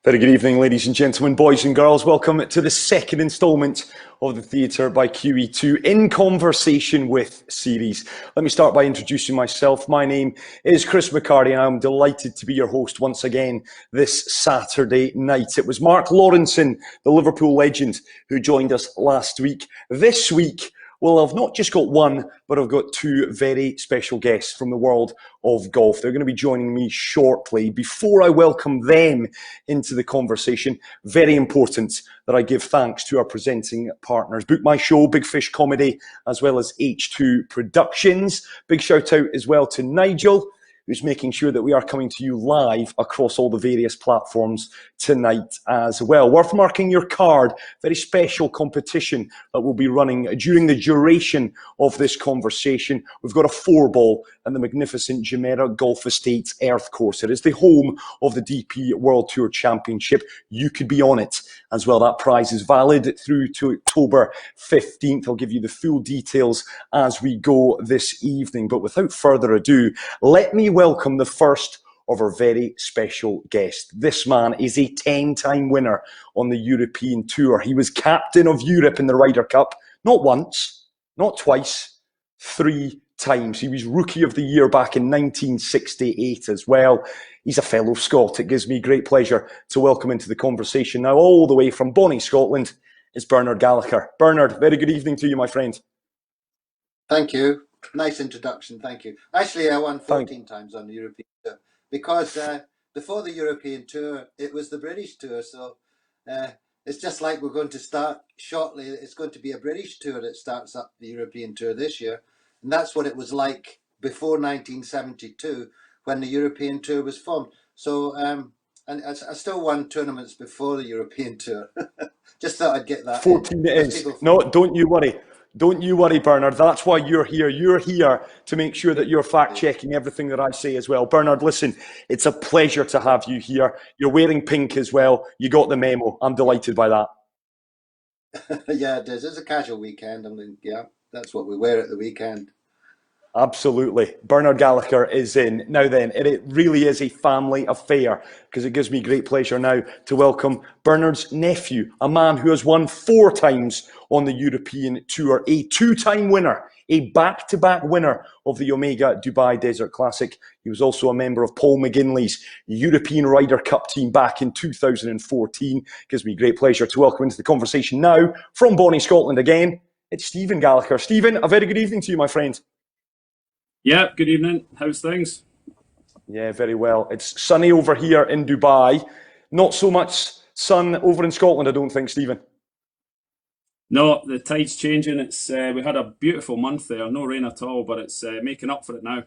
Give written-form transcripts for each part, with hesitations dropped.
Very good evening, ladies and gentlemen, boys and girls. Welcome to the second instalment of the Theatre by QE2 In Conversation With series. Let me start by introducing myself. My name is Chris McHardy, and I'm delighted to be your host once again this Saturday night. It was Mark Lawrenson, the Liverpool legend, who joined us last week. This week, well, I've not just got one, but I've got two very special guests from the world of golf. They're going to be joining me shortly. Before I welcome them into the conversation, very important that I give thanks to our presenting partners. Book My Show, Big Fish Comedy, as well as H2 Productions. Big shout out as well to Nigel, who's making sure that we are coming to you live across all the various platforms tonight as well. Worth marking your card, very special competition that will be running during the duration of this conversation. We've got a 4-ball and the magnificent Jumeirah Golf Estates Earth Course. It is the home of the DP World Tour Championship. You could be on it as well. That prize is valid through to October 15th. I'll give you the full details as we go this evening. But without further ado, let me welcome the first of our very special guests. This man is a 10-time winner on the European Tour. He was captain of Europe in the Ryder Cup, not once, not twice, 3 times. He was Rookie of the Year back in 1968 as well. He's a fellow Scot. It gives me great pleasure to welcome into the conversation now, all the way from Bonnie, Scotland, is Bernard Gallacher. Bernard, very good evening to you, my friend. Thank you. Nice introduction, thank you. Actually, I won 14 times on the European Tour because before the European Tour, it was the British Tour. So it's just like we're going to start shortly. It's going to be a British Tour that starts up the European Tour this year. And that's what it was like before 1972 when the European Tour was formed. So, and I still won tournaments before the European Tour. Just thought I'd get that 14 in. it is. No, don't you worry. Don't you worry, Bernard. That's why you're here. You're here to make sure that you're fact-checking everything that I say as well. Bernard, listen, it's a pleasure to have you here. You're wearing pink as well. You got the memo. I'm delighted by that. Yeah, it is. It's a casual weekend. I mean, yeah, that's what we wear at the weekend. Absolutely. Bernard Gallacher is in. Now then, it really is a family affair because it gives me great pleasure now to welcome Bernard's nephew, a man who has won 4 times on the European Tour, a 2-time winner, a back-to-back winner of the Omega Dubai Desert Classic. He was also a member of Paul McGinley's European Ryder Cup team back in 2014. It gives me great pleasure to welcome into the conversation now from Bonnie, Scotland again. It's Stephen Gallacher. Stephen, a very good evening to you, my friend. Yeah, good evening. How's things? Yeah, very well. It's sunny over here in Dubai. Not so much sun over in Scotland, I don't think, Stephen. No, the tide's changing. It's we had a beautiful month there, no rain at all, but it's making up for it now.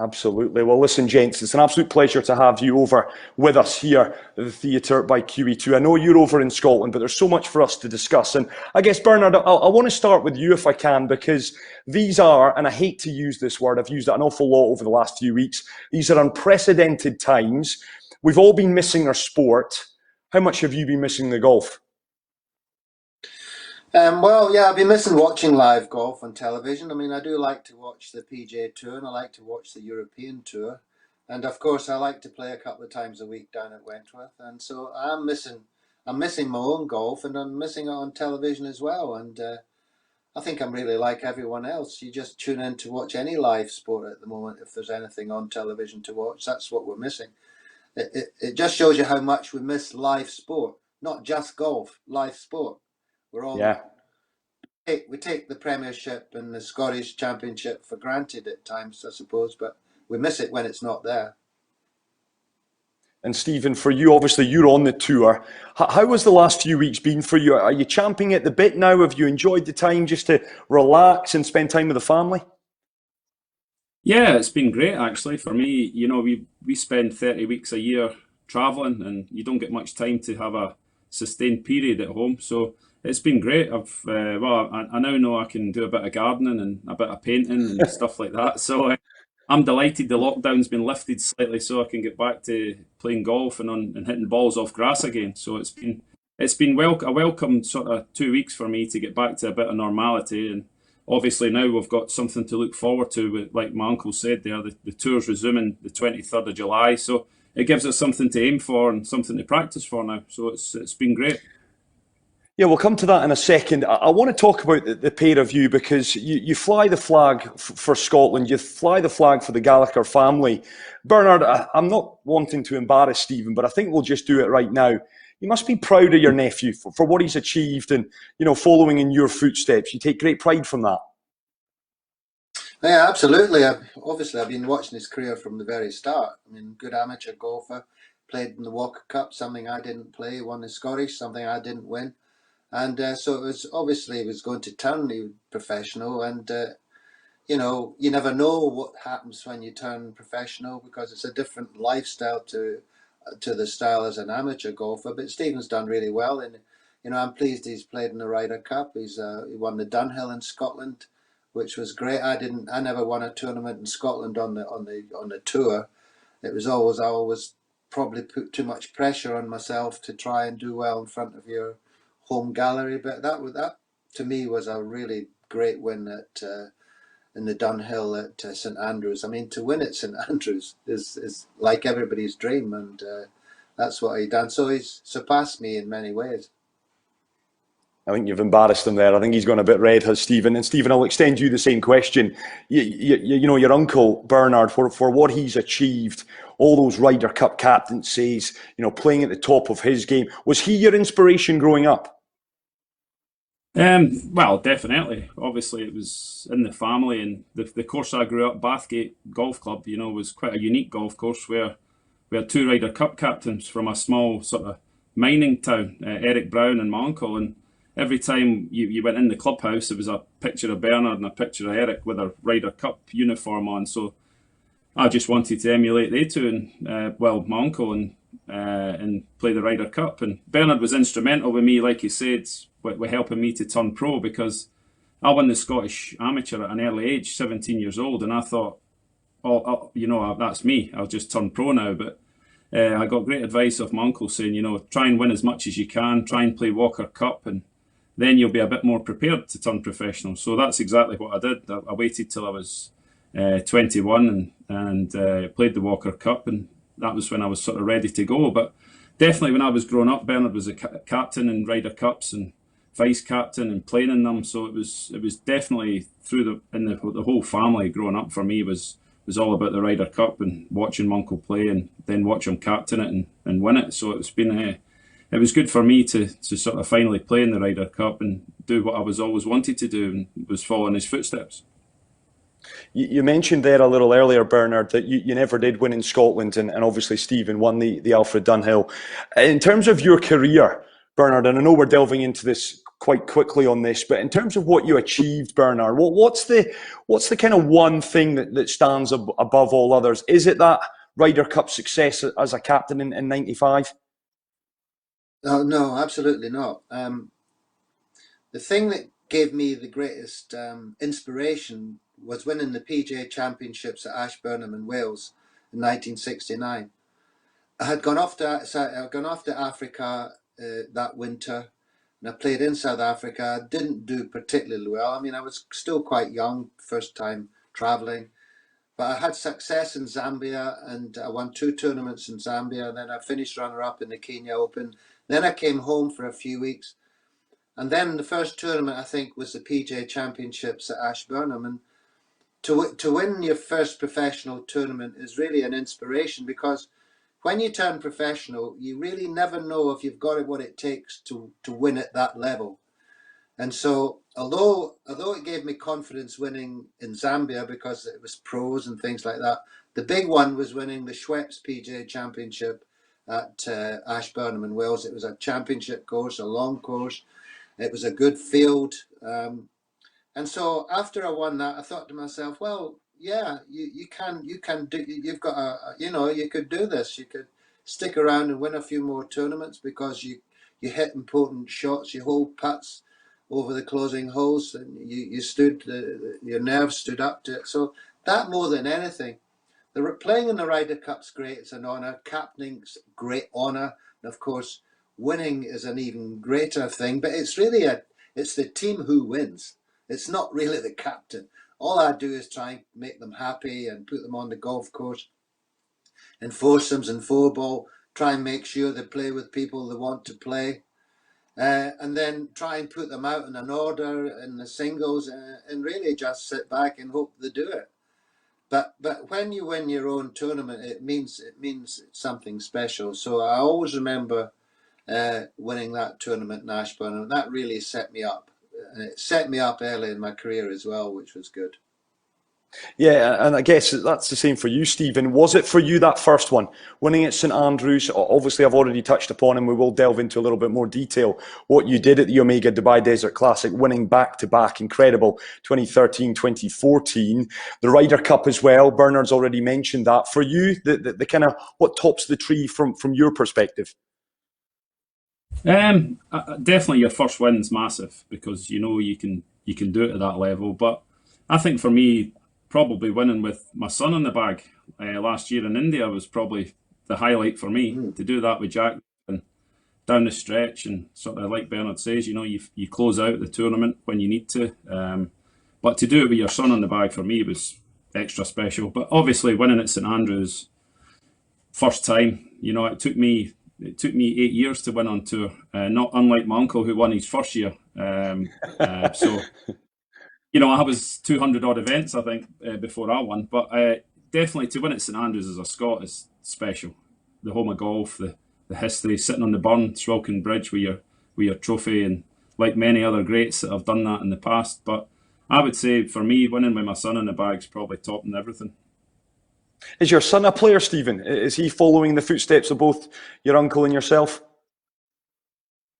Absolutely. Well, listen, gents, it's an absolute pleasure to have you over with us here at the Theatre by QE2. I know you're over in Scotland, but there's so much for us to discuss. And I guess, Bernard, I want to start with you if I can, because these are, and I hate to use this word, I've used it an awful lot over the last few weeks, these are unprecedented times. We've all been missing our sport. How much have you been missing the golf? Well, yeah, I've been missing watching live golf on television. I mean, I do like to watch the PGA Tour and I like to watch the European Tour. And of course, I like to play a couple of times a week down at Wentworth. And so I'm missing my own golf and I'm missing it on television as well. And I think I'm really like everyone else. You just tune in to watch any live sport at the moment. If there's anything on television to watch, that's what we're missing. It just shows you how much we miss live sport, not just golf, live sport. We're all we take the Premiership and the Scottish Championship for granted at times, I suppose, but we miss it when it's not there. And Stephen, for you, obviously you're on the tour. How has the last few weeks been for you? Are you champing at the bit now? Have you enjoyed the time just to relax and spend time with the family? Yeah, it's been great actually for me. You know, we spend 30 weeks a year traveling, and you don't get much time to have a sustained period at home. So it's been great. I now know I can do a bit of gardening and a bit of painting and stuff like that. So I'm delighted the lockdown's been lifted slightly, so I can get back to playing golf and hitting balls off grass again. So it's been a welcome sort of 2 weeks for me to get back to a bit of normality. And obviously now we've got something to look forward to. Like my uncle said there, the tour's resuming the 23rd of July. So it gives us something to aim for and something to practice for now. So it's been great. Yeah, we'll come to that in a second. I want to talk about the pair of you because you fly the flag for Scotland, you fly the flag for the Gallagher family. Bernard, I'm not wanting to embarrass Stephen, but I think we'll just do it right now. You must be proud of your nephew for what he's achieved and, you know, following in your footsteps. You take great pride from that. Yeah, absolutely. Obviously, I've been watching his career from the very start. I mean, good amateur golfer, played in the Walker Cup, something I didn't play, won the Scottish, something I didn't win. And so it was obviously he was going to turn professional, and you know, you never know what happens when you turn professional because it's a different lifestyle to the style as an amateur golfer. But Stephen's done really well, and you know, I'm pleased he's played in the Ryder Cup. He won the Dunhill in Scotland, which was great. I never won a tournament in Scotland on the tour. It was always I always probably put too much pressure on myself to try and do well in front of your home gallery. But that to me was a really great win at in the Dunhill at St Andrews. I mean, to win at St Andrews is like everybody's dream, and that's what he done. So he's surpassed me in many ways. I think you've embarrassed him there. I think he's gone a bit red, has Stephen. And Stephen, I'll extend you the same question. You know, your uncle Bernard, for what he's achieved, all those Ryder Cup captaincies, you know, playing at the top of his game. Was he your inspiration growing up? Well, definitely. Obviously, it was in the family, and the course I grew up, Bathgate Golf Club, you know, was quite a unique golf course where we had two Ryder Cup captains from a small sort of mining town, Eric Brown and my uncle, and every time you went in the clubhouse, there was a picture of Bernard and a picture of Eric with a Ryder Cup uniform on. So I just wanted to emulate they two, and my uncle, and play the Ryder Cup. And Bernard was instrumental with me, like you said, with helping me to turn pro because I won the Scottish Amateur at an early age, 17 years old, and I thought, oh, you know, that's me. I'll just turn pro now. But I got great advice of my uncle saying, you know, try and win as much as you can, try and play Walker Cup, and then you'll be a bit more prepared to turn professional. So that's exactly what I did. I waited till I was 21 and played the Walker Cup, and that was when I was sort of ready to go. But definitely when I was growing up, Bernard was a captain in Ryder Cups and vice captain and playing in them. So it was definitely through the whole family growing up for me was all about the Ryder Cup and watching my uncle play and then watch him captain it and win it. So it's been it was good for me to sort of finally play in the Ryder Cup and do what I was always wanted to do and was following his footsteps. You mentioned there a little earlier, Bernard, that you never did win in Scotland, and obviously Stephen won the Alfred Dunhill. In terms of your career, Bernard, and I know we're delving into this quite quickly on this, but in terms of what you achieved, Bernard, what's the kind of one thing that stands above all others? Is it that Ryder Cup success as a captain in '95? No, absolutely not. The thing that gave me the greatest inspiration was winning the PGA Championships at Ashburnham in Wales in 1969. I had gone off to Africa that winter, and I played in South Africa. I didn't do particularly well. I mean, I was still quite young, first time traveling, but I had success in Zambia, and I won 2 tournaments in Zambia. And then I finished runner-up in the Kenya Open. Then I came home for a few weeks. And then the first tournament, I think, was the PGA Championships at Ashburnham. And to win your first professional tournament is really an inspiration because when you turn professional, you really never know if you've got what it takes to win at that level. And so, although it gave me confidence winning in Zambia because it was pros and things like that, the big one was winning the Schweppes PGA Championship at Ashburnham in Wales. It was a championship course, a long course. It was a good field. And so after I won that, I thought to myself, well, yeah, you can do, you've got you could do this. You could stick around and win a few more tournaments because you hit important shots, you hold putts over the closing holes, and you stood, your nerves stood up to it. So that more than anything, playing in the Ryder Cup's great, it's an honour, captaining's great honour, and of course winning is an even greater thing, but it's really it's the team who wins. It's not really the captain. All I do is try and make them happy and put them on the golf course. in foursomes and four ball, try and make sure they play with people they want to play. And then try and put them out in an order in the singles, and really just sit back and hope they do it. But when you win your own tournament, it means something special. So I always remember winning that tournament in Ashburn, and that really set me up. It set me up early in my career as well, which was good. Yeah, and I guess that's the same for you, Stephen. Was it for you that first one, winning at St Andrews? Obviously, I've already touched upon, and we will delve into a little bit more detail, what you did at the Omega Dubai Desert Classic, winning back-to-back, incredible, 2013, 2014. The Ryder Cup as well, Bernard's already mentioned that. For you, the kind of, what tops the tree from your perspective? Definitely your first win's massive, because you know you can do it at that level. But I think for me, probably winning with my son in the bag last year in India was probably the highlight for me. To do that with Jack and down the stretch, and sort of like Bernard says, you know, you close out the tournament when you need to. But to do it with your son in the bag for me was extra special. But obviously winning at St Andrews, first time, you know, it took me 8 years to win on tour, not unlike my uncle who won his first year. So, you know, I was 200 odd events, I think, before I won. But definitely to win at St Andrews as a Scot is special. The home of golf, the history, sitting on the burn, Swilcan Bridge with your trophy, and like many other greats that have done that in the past. But I would say for me, winning with my son in the bag's probably topping everything. Is your son a player, Stephen? Is he following the footsteps of both your uncle and yourself?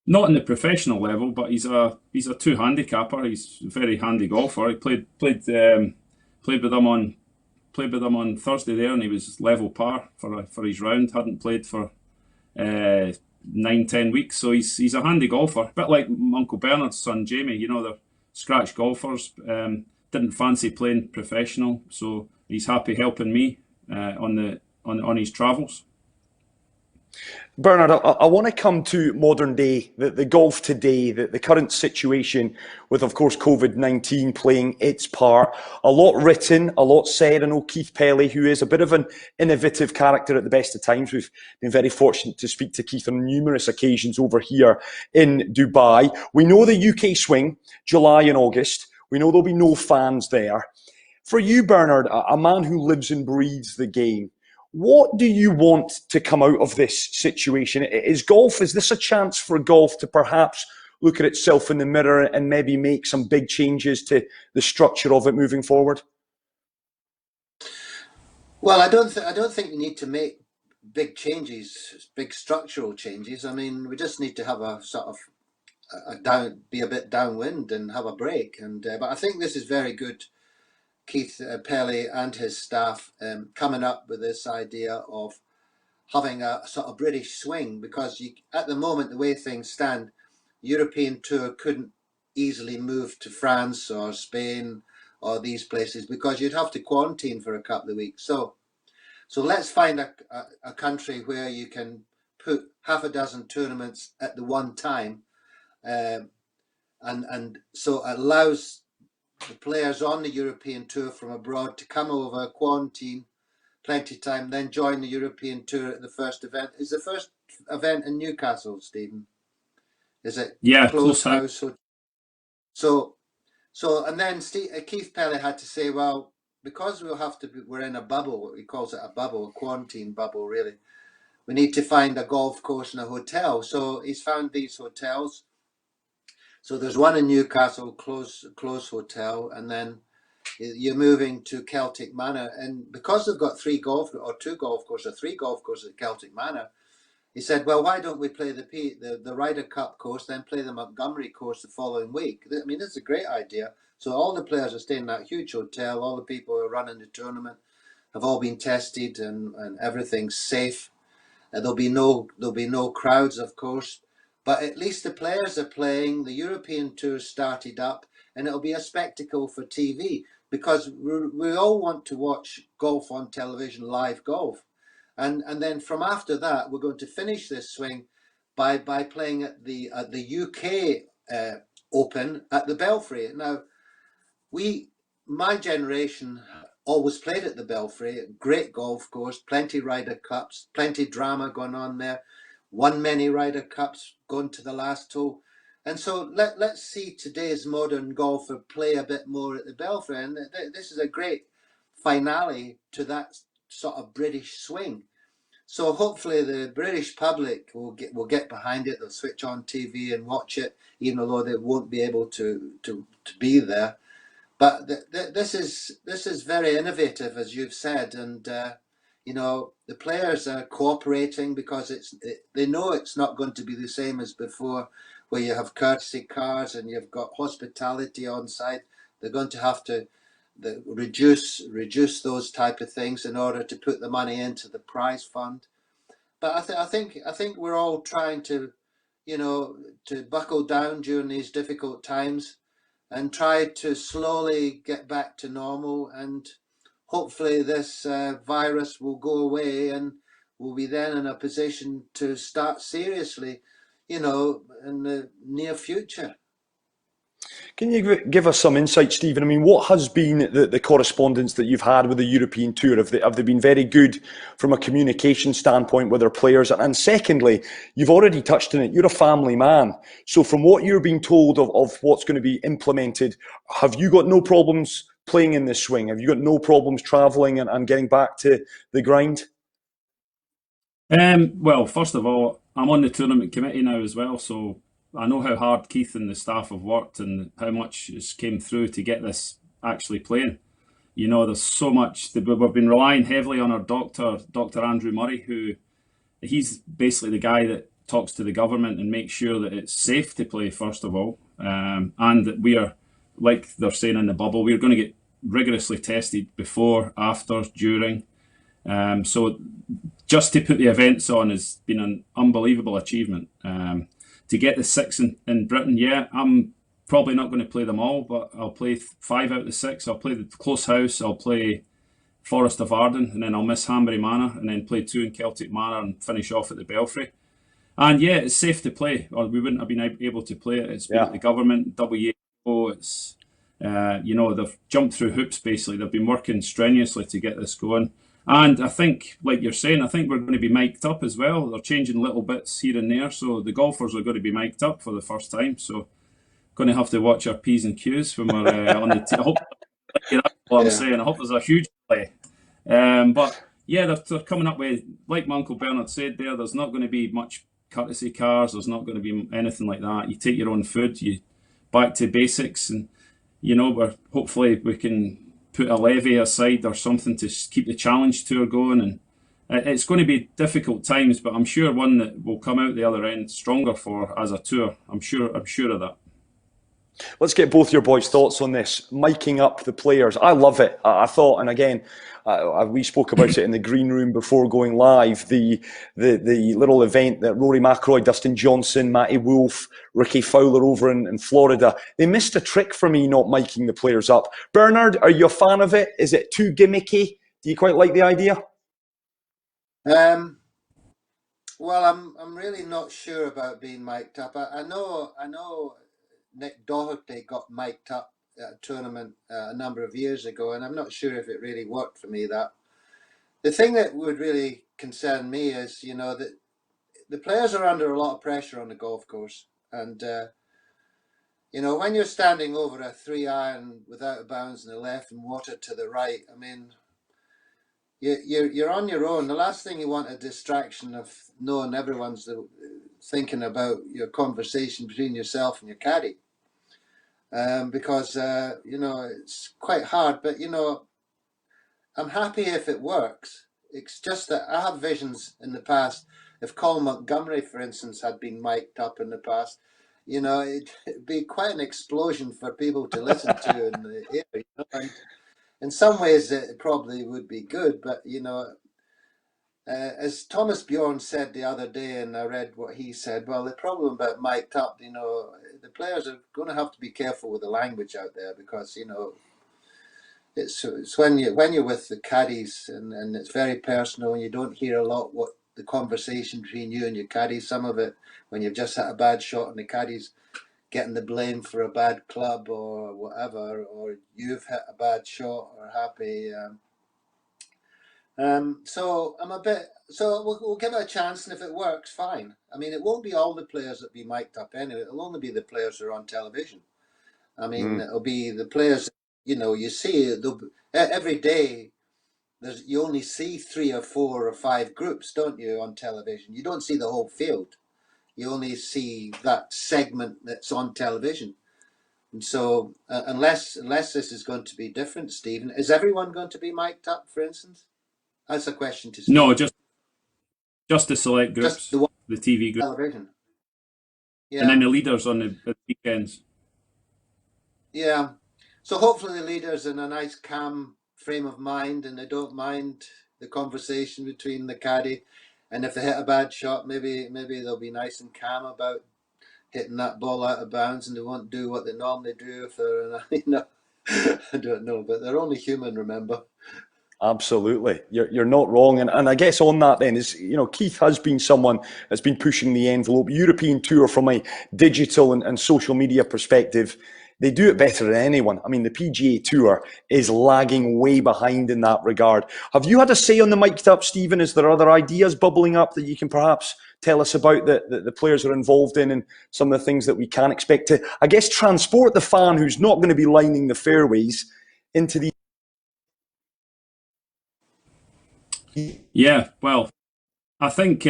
Not in the professional level, but he's a two handicapper. He's a very handy golfer. He played with them on Thursday there, and he was level par for his round. Hadn't played for 9-10 weeks, so he's a handy golfer. A bit like Uncle Bernard's son Jamie. You know, they're scratch golfers. Didn't fancy playing professional, so he's happy helping me on his travels. Bernard, I want to come to modern day, the golf today, the current situation with, of course, COVID-19 playing its part. A lot written, a lot said. I know Keith Pelley, who is a bit of an innovative character at the best of times. We've been very fortunate to speak to Keith on numerous occasions over here in Dubai. We know the UK swing, July and August. We know there'll be no fans there. For you, Bernard, a man who lives and breathes the game, what do you want to come out of this situation? Is this a chance for golf to perhaps look at itself in the mirror and maybe make some big changes to the structure of it moving forward? Well, I don't think you need to make big changes, big structural changes. I mean, we just need to have a sort of be a bit downwind and have a break. But I think this is very good. Keith Pelley and his staff coming up with this idea of having a sort of British swing, because at the moment, the way things stand, European Tour couldn't easily move to France or Spain or these places, because you'd have to quarantine for a couple of weeks. So let's find a country where you can put half a dozen tournaments at the one time, and so it allows the players on the European Tour from abroad to come over, quarantine, plenty of time, then join the European Tour at the first event. Is the first event in Newcastle, Stephen? Is it? Yeah, close house. So, and then Keith Pelley had to say, well, because we're in a bubble, he calls it a bubble, a quarantine bubble, really. We need to find a golf course and a hotel. So he's found these hotels. So there's one in Newcastle, close hotel, and then you're moving to Celtic Manor. And because they've got three golf courses at Celtic Manor, he said, well, why don't we play the Ryder Cup course, then play the Montgomery course the following week? I mean, this is a great idea. So all the players are staying in that huge hotel. All the people who are running the tournament have all been tested, and everything's safe. There'll be no crowds, of course. But at least the players are playing. The European Tour started up, and it'll be a spectacle for TV, because we all want to watch golf on television, live golf. And then from after that, we're going to finish this swing by playing at the UK Open at the Belfry. Now, my generation always played at the Belfry. Great golf course, plenty Ryder Cups, plenty drama going on there. Won many Ryder Cups, going to the last hole. And so let's see today's modern golfer play a bit more at the Belfry. And this is a great finale to that sort of British swing. So hopefully the British public will get behind it. They'll switch on TV and watch it, even though they won't be able to be there. But this is very innovative, as you've said, and you know, the players are cooperating because they know it's not going to be the same as before, where you have courtesy cars and you've got hospitality on site. They're going to have to reduce those type of things in order to put the money into the prize fund. But I think we're all trying to, you know, to buckle down during these difficult times and try to slowly get back to normal, and hopefully this virus will go away and we'll be then in a position to start seriously, you know, in the near future. Can you give us some insight, Stephen? I mean, what has been the correspondence that you've had with the European Tour? Have they been very good from a communication standpoint with their players? And secondly, you've already touched on it, you're a family man. So from what you're being told of what's going to be implemented, have you got no problems playing in this swing? Have you got no problems travelling and getting back to the grind? Well, first of all, I'm on the tournament committee now as well, so I know how hard Keith and the staff have worked and how much has came through to get this actually playing. You know, there's so much. We've been relying heavily on our doctor, Dr. Andrew Murray, who he's basically the guy that talks to the government and makes sure that it's safe to play, first of all, and that we are, like they're saying in the bubble, we're going to get rigorously tested before, after, during. So just to put the events on has been an unbelievable achievement. To get the 6 in Britain, yeah, I'm probably not going to play them all, but I'll play 5 out of the 6. I'll play the Close House, I'll play Forest of Arden, and then I'll miss Hanbury Manor, and then play 2 in Celtic Manor and finish off at the Belfry. And yeah, it's safe to play, or we wouldn't have been able to play it. It's been at the government, WHO, it's, you know, they've jumped through hoops basically. They've been working strenuously to get this going. And I think, like you're saying, I think we're going to be mic'd up as well. They're changing little bits here and there. So the golfers are going to be mic'd up for the first time. So going to have to watch our P's and Q's when we're on the tee. I hope that's what I'm saying. I hope there's a huge play. But yeah, they're coming up with, like my Uncle Bernard said there's not going to be much courtesy cars. There's not going to be anything like that. You take your own food, you back to basics. And, you know, hopefully we can put a levy aside or something to keep the challenge tour going, and it's going to be difficult times, but I'm sure one that will come out the other end stronger for as a tour. I'm sure of that. Let's get both your boys' thoughts on this, miking up the players. I love it. I thought, and again, we spoke about it in the green room before going live, the little event that Rory McIlroy, Dustin Johnson, Matty Wolff, Ricky Fowler over in Florida, they missed a trick for me not miking the players up. Bernard, are you a fan of it? Is it too gimmicky? Do you quite like the idea? Well, I'm really not sure about being mic'd up. I know Nick Doherty got mic'd up at a tournament a number of years ago, and I'm not sure if it really worked for me. That the thing that would really concern me is, you know, that the players are under a lot of pressure on the golf course, and you know, when you're standing over a 3-iron without a bounds in the left and water to the right, I mean, you're on your own. The last thing you want a distraction of knowing everyone's thinking about your conversation between yourself and your caddy. Because you know, it's quite hard, but you know, I'm happy if it works. It's just that I have visions in the past. If Colin Montgomery, for instance, had been mic'd up in the past, you know, it'd be quite an explosion for people to listen to in the area. You know? And in some ways, it probably would be good, but you know, as Thomas Bjorn said the other day, and I read what he said, well, the problem about mic'd up, you know, the players are going to have to be careful with the language out there, because, you know, it's when you're with the caddies and it's very personal, and you don't hear a lot what the conversation between you and your caddies, some of it when you've just had a bad shot and the caddies getting the blame for a bad club or whatever, or you've hit a bad shot or happy. So I'm a bit. So we'll give it a chance, and if it works, fine. I mean, it won't be all the players that be mic'd up anyway. It'll only be the players who are on television. I mean, it'll be the players. You see every day. You only see 3 or 4 or 5 groups, don't you, on television? You don't see the whole field. You only see that segment that's on television. And so, unless this is going to be different, Stephen, is everyone going to be mic'd up, for instance? That's a question to Stephen. No, just the select groups, just the TV groups, television. Yeah. And then the leaders on the weekends. Yeah. So hopefully the leaders in a nice calm frame of mind, and they don't mind the conversation between the caddy. And if they hit a bad shot, maybe they'll be nice and calm about hitting that ball out of bounds, and they won't do what they normally do if they're, I don't know, but they're only human, remember. Absolutely. You're not wrong. And I guess on that then is, Keith has been someone that's been pushing the envelope. European Tour, from a digital and social media perspective, they do it better than anyone. I mean, the PGA Tour is lagging way behind in that regard. Have you had a say on the mic'd up, Stephen? Is there other ideas bubbling up that you can perhaps tell us about that the players are involved in, and some of the things that we can expect to, I guess, transport the fan who's not going to be lining the fairways into the... Yeah, well, I think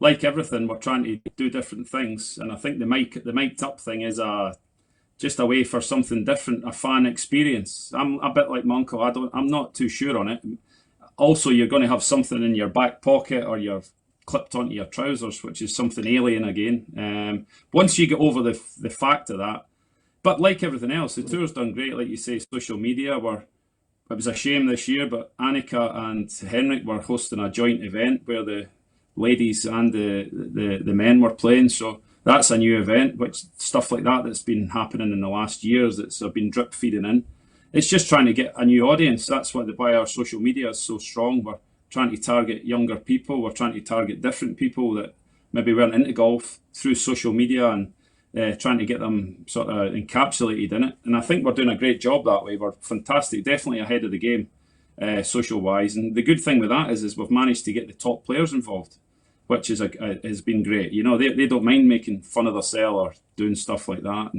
like everything, we're trying to do different things, and I think the mic'd up thing is just a way for something different, a fan experience. I'm a bit like my uncle. I'm not too sure on it. Also, you're going to have something in your back pocket, or you're clipped onto your trousers, which is something alien again. Once you get over the fact of that, but like everything else, the tour's done great. Like you say, social media it was a shame this year, but Annika and Henrik were hosting a joint event where the ladies and the men were playing. So that's a new event, which stuff like that's been happening in the last years. That's been drip feeding in. It's just trying to get a new audience. That's why our social media is so strong. We're trying to target younger people. We're trying to target different people that maybe weren't into golf through social media, and trying to get them sort of encapsulated in it. And I think we're doing a great job that way. We're fantastic, definitely ahead of the game, social-wise. And the good thing with that is we've managed to get the top players involved, which has been great. They don't mind making fun of themselves or doing stuff like that.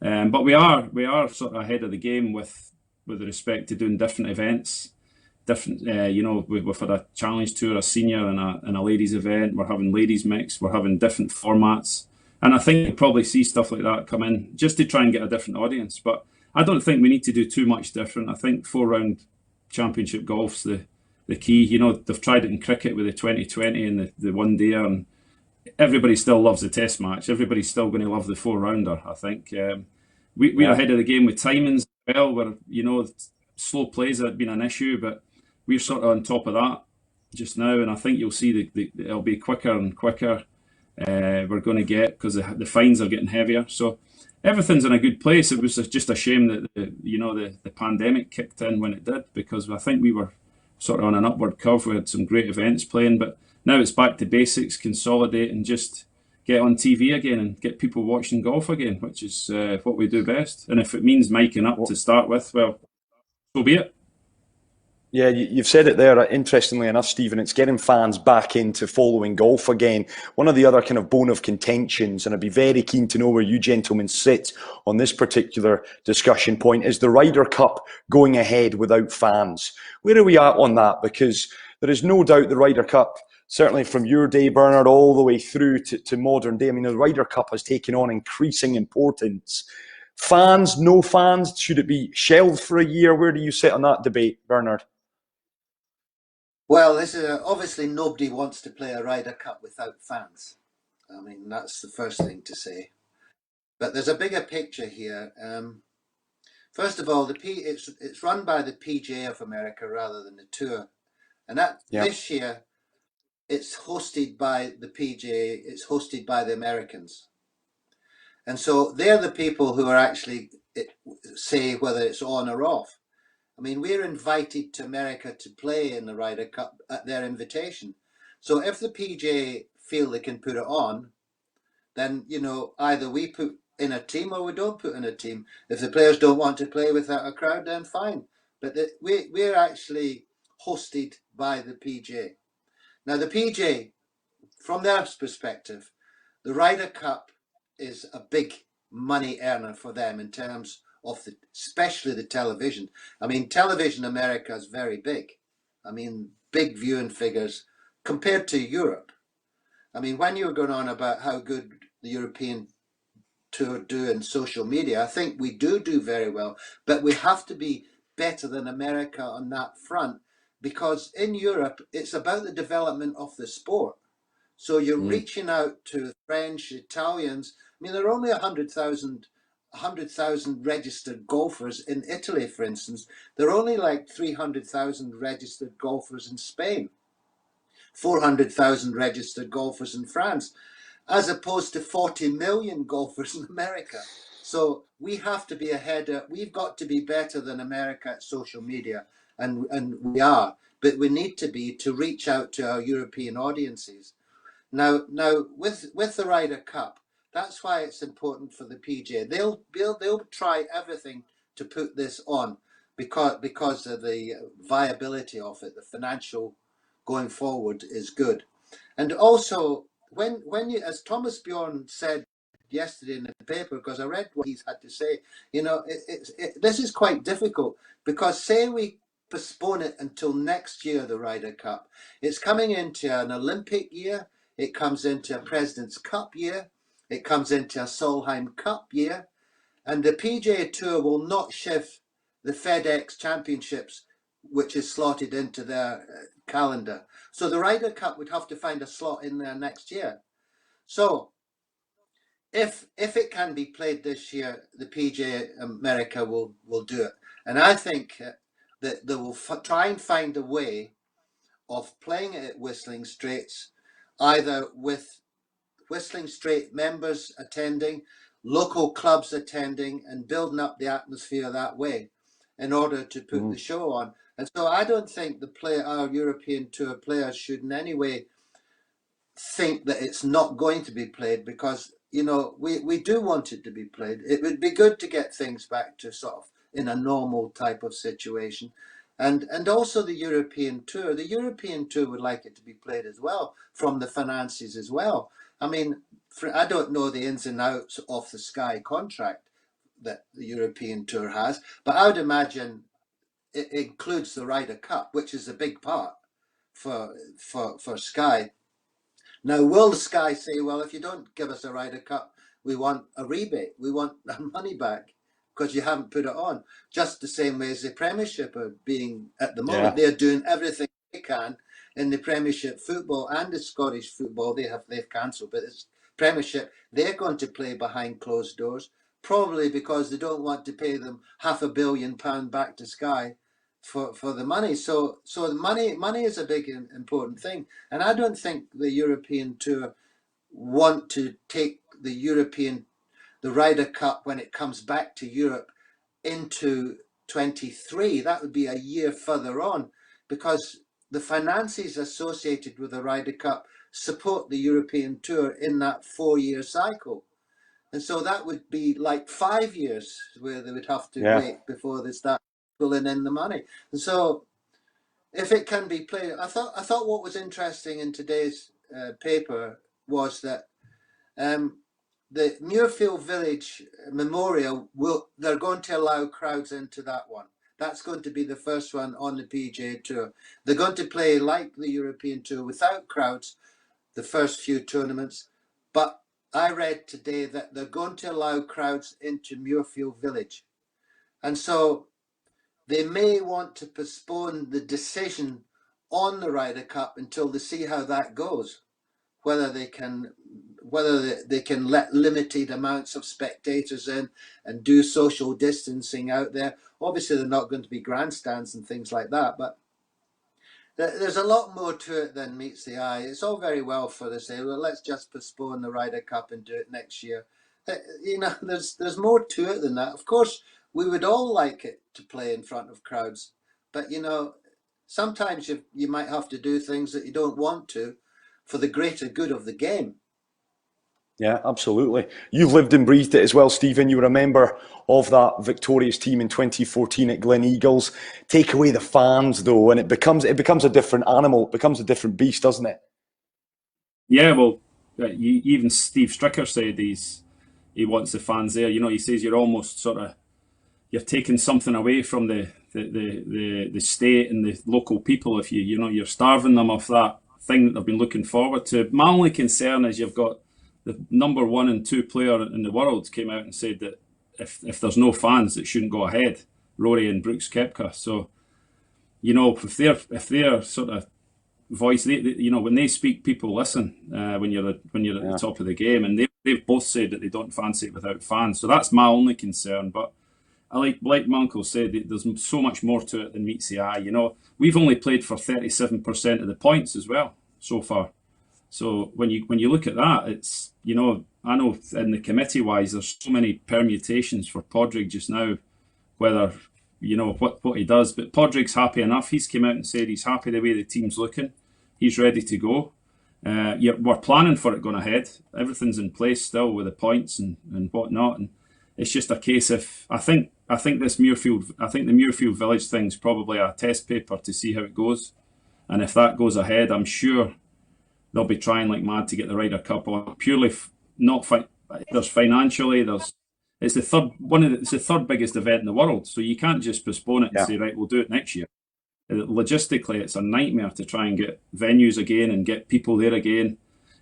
And but we are sort of ahead of the game with respect to doing different events. Different, we've had a challenge tour, a senior, and a ladies event. We're having ladies mix. We're having different formats. And I think you'll probably see stuff like that come in just to try and get a different audience. But I don't think we need to do too much different. I think 4-round championship golf's the key. They've tried it in cricket with the 2020 and the one day, and everybody still loves the test match. Everybody's still going to love the 4-rounder, I think. We're ahead of the game with timings as well, where, slow plays have been an issue, but we're sort of on top of that just now. And I think you'll see it'll be quicker and quicker. We're going to get, because the fines are getting heavier. So everything's in a good place. It was just a shame that the pandemic kicked in when it did, because I think we were sort of on an upward curve. We had some great events playing, but now it's back to basics, consolidate, and just get on TV again and get people watching golf again, which is what we do best. And if it means miking up to start with, well, so be it. Yeah, you've said it there. Interestingly enough, Stephen, it's getting fans back into following golf again. One of the other kind of bone of contentions, and I'd be very keen to know where you gentlemen sit on this particular discussion point, is the Ryder Cup going ahead without fans. Where are we at on that? Because there is no doubt the Ryder Cup, certainly from your day, Bernard, all the way through to modern day, I mean, the Ryder Cup has taken on increasing importance. Fans, no fans, should it be shelved for a year? Where do you sit on that debate, Bernard? Well, this is obviously nobody wants to play a Ryder Cup without fans. I mean, that's the first thing to say. But there's a bigger picture here. First of all, it's run by the PGA of America rather than the Tour, and this year it's hosted by the PGA. It's hosted by the Americans, and so they're the people who are actually say whether it's on or off. I mean, we're invited to America to play in the Ryder Cup at their invitation. So if the PGA feel they can put it on, then, you know, either we put in a team or we don't put in a team. If the players don't want to play without a crowd, then fine. But we're actually hosted by the PJ. Now, the PJ, from their perspective, the Ryder Cup is a big money earner for them in terms of especially the television. I mean, television America is very big. I mean, big viewing figures compared to Europe. I mean, when you're going on about how good the European Tour do in social media, I think we do very well, but we have to be better than America on that front, because in Europe, it's about the development of the sport. So you're reaching out to French, Italians. I mean, there are only 100,000 registered golfers in Italy, for instance. There are only like 300,000 registered golfers in Spain, 400,000 registered golfers in France, as opposed to 40 million golfers in America. So we have to be ahead. We've got to be better than America at social media, and we are. But we need to be to reach out to our European audiences. Now, with the Ryder Cup, that's why it's important for the PJ. They'll try everything to put this on because of the viability of it. The financial going forward is good, and also when you, as Thomas Bjorn said yesterday in the paper, because I read what he's had to say, you know, this is quite difficult, because say we postpone it until next year, the Ryder Cup, it's coming into an Olympic year. It comes into a President's Cup year. It comes into a Solheim Cup year. And the PGA Tour will not shift the FedEx Championships, which is slotted into their calendar. So the Ryder Cup would have to find a slot in there next year. So if it can be played this year, the PGA America will do it. And I think that they will try and find a way of playing it at Whistling Straits, either with Whistling Strait members attending, local clubs attending, and building up the atmosphere that way in order to put the show on. And so I don't think our European Tour players should in any way think that it's not going to be played, because, you know, we do want it to be played. It would be good to get things back to sort of in a normal type of situation. And also the European Tour. The European Tour would like it to be played as well, from the finances as well. I mean, I don't know the ins and outs of the Sky contract that the European Tour has, but I would imagine it includes the Ryder Cup, which is a big part for Sky. Now, will the Sky say, well, if you don't give us a Ryder Cup, we want a rebate, we want our money back, because you haven't put it on? Just the same way as the Premiership are being at the moment. They're doing everything they can in the Premiership football and the Scottish football. They've cancelled, but it's Premiership. They're going to play behind closed doors, probably because they don't want to pay them £500 million back to Sky for the money. So the money is a big important thing, and I don't think the European Tour want to take the Ryder Cup, when it comes back to Europe, into 23. That would be a year further on, because the finances associated with the Ryder Cup support the European Tour in that 4-year cycle. And so that would be like 5 years where they would have to wait before they start pulling in the money. And so if it can be played, I thought what was interesting in today's paper was that the Muirfield Village Memorial, they're going to allow crowds into that one. That's going to be the first one on the PGA Tour. They're going to play like the European Tour without crowds the first few tournaments. But I read today that they're going to allow crowds into Muirfield Village. And so they may want to postpone the decision on the Ryder Cup until they see how that goes, whether they can let limited amounts of spectators in and do social distancing out there. Obviously, they're not going to be grandstands and things like that, but there's a lot more to it than meets the eye. It's all very well for the say, well, let's just postpone the Ryder Cup and do it next year. You know, there's more to it than that. Of course, we would all like it to play in front of crowds, but, you know, sometimes you might have to do things that you don't want to for the greater good of the game. Yeah, absolutely. You've lived and breathed it as well, Stephen. You were a member of that victorious team in 2014 at Glen Eagles. Take away the fans, though, and it becomes a different animal. It becomes a different beast, doesn't it? Yeah, well, even Steve Stricker said he wants the fans there. You know, he says you're almost sort of you're taking something away from the state and the local people if you're starving them of that thing that they've been looking forward to. My only concern is you've got the number 1 and 2 player in the world came out and said that if there's no fans, it shouldn't go ahead. Rory and Brooks Koepka. So if they're sort of voice, when they speak, people listen. When you're at the top of the game, and they've both said that they don't fancy it without fans. So that's my only concern. But like my uncle said, there's so much more to it than meets the eye. You know, we've only played for 37% of the points as well so far. So when you look at that, it's I know in the committee wise, there's so many permutations for Podrick just now, whether what he does. But Podrick's happy enough. He's come out and said he's happy the way the team's looking. He's ready to go. We're planning for it going ahead. Everything's in place still with the points and whatnot. And it's just a case of I think the Muirfield Village thing's probably a test paper to see how it goes. And if that goes ahead, I'm sure they'll be trying like mad to get the Ryder Cup on. Purely there's financially, it's the third biggest event in the world. So you can't just postpone it and say, right, we'll do it next year. Logistically, it's a nightmare to try and get venues again and get people there again.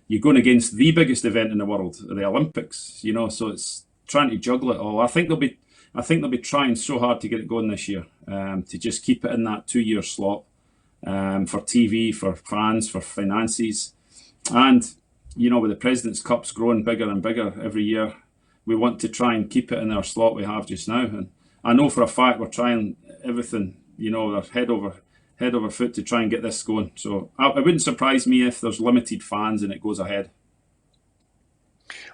You're going against the biggest event in the world, the Olympics, so it's trying to juggle it all. I think they'll be trying so hard to get it going this year, to just keep it in that 2-year slot, for TV, for fans, for finances. And, with the President's Cups growing bigger and bigger every year, we want to try and keep it in our slot we have just now. And I know for a fact we're trying everything, we're head over foot to try and get this going. So it wouldn't surprise me if there's limited fans and it goes ahead.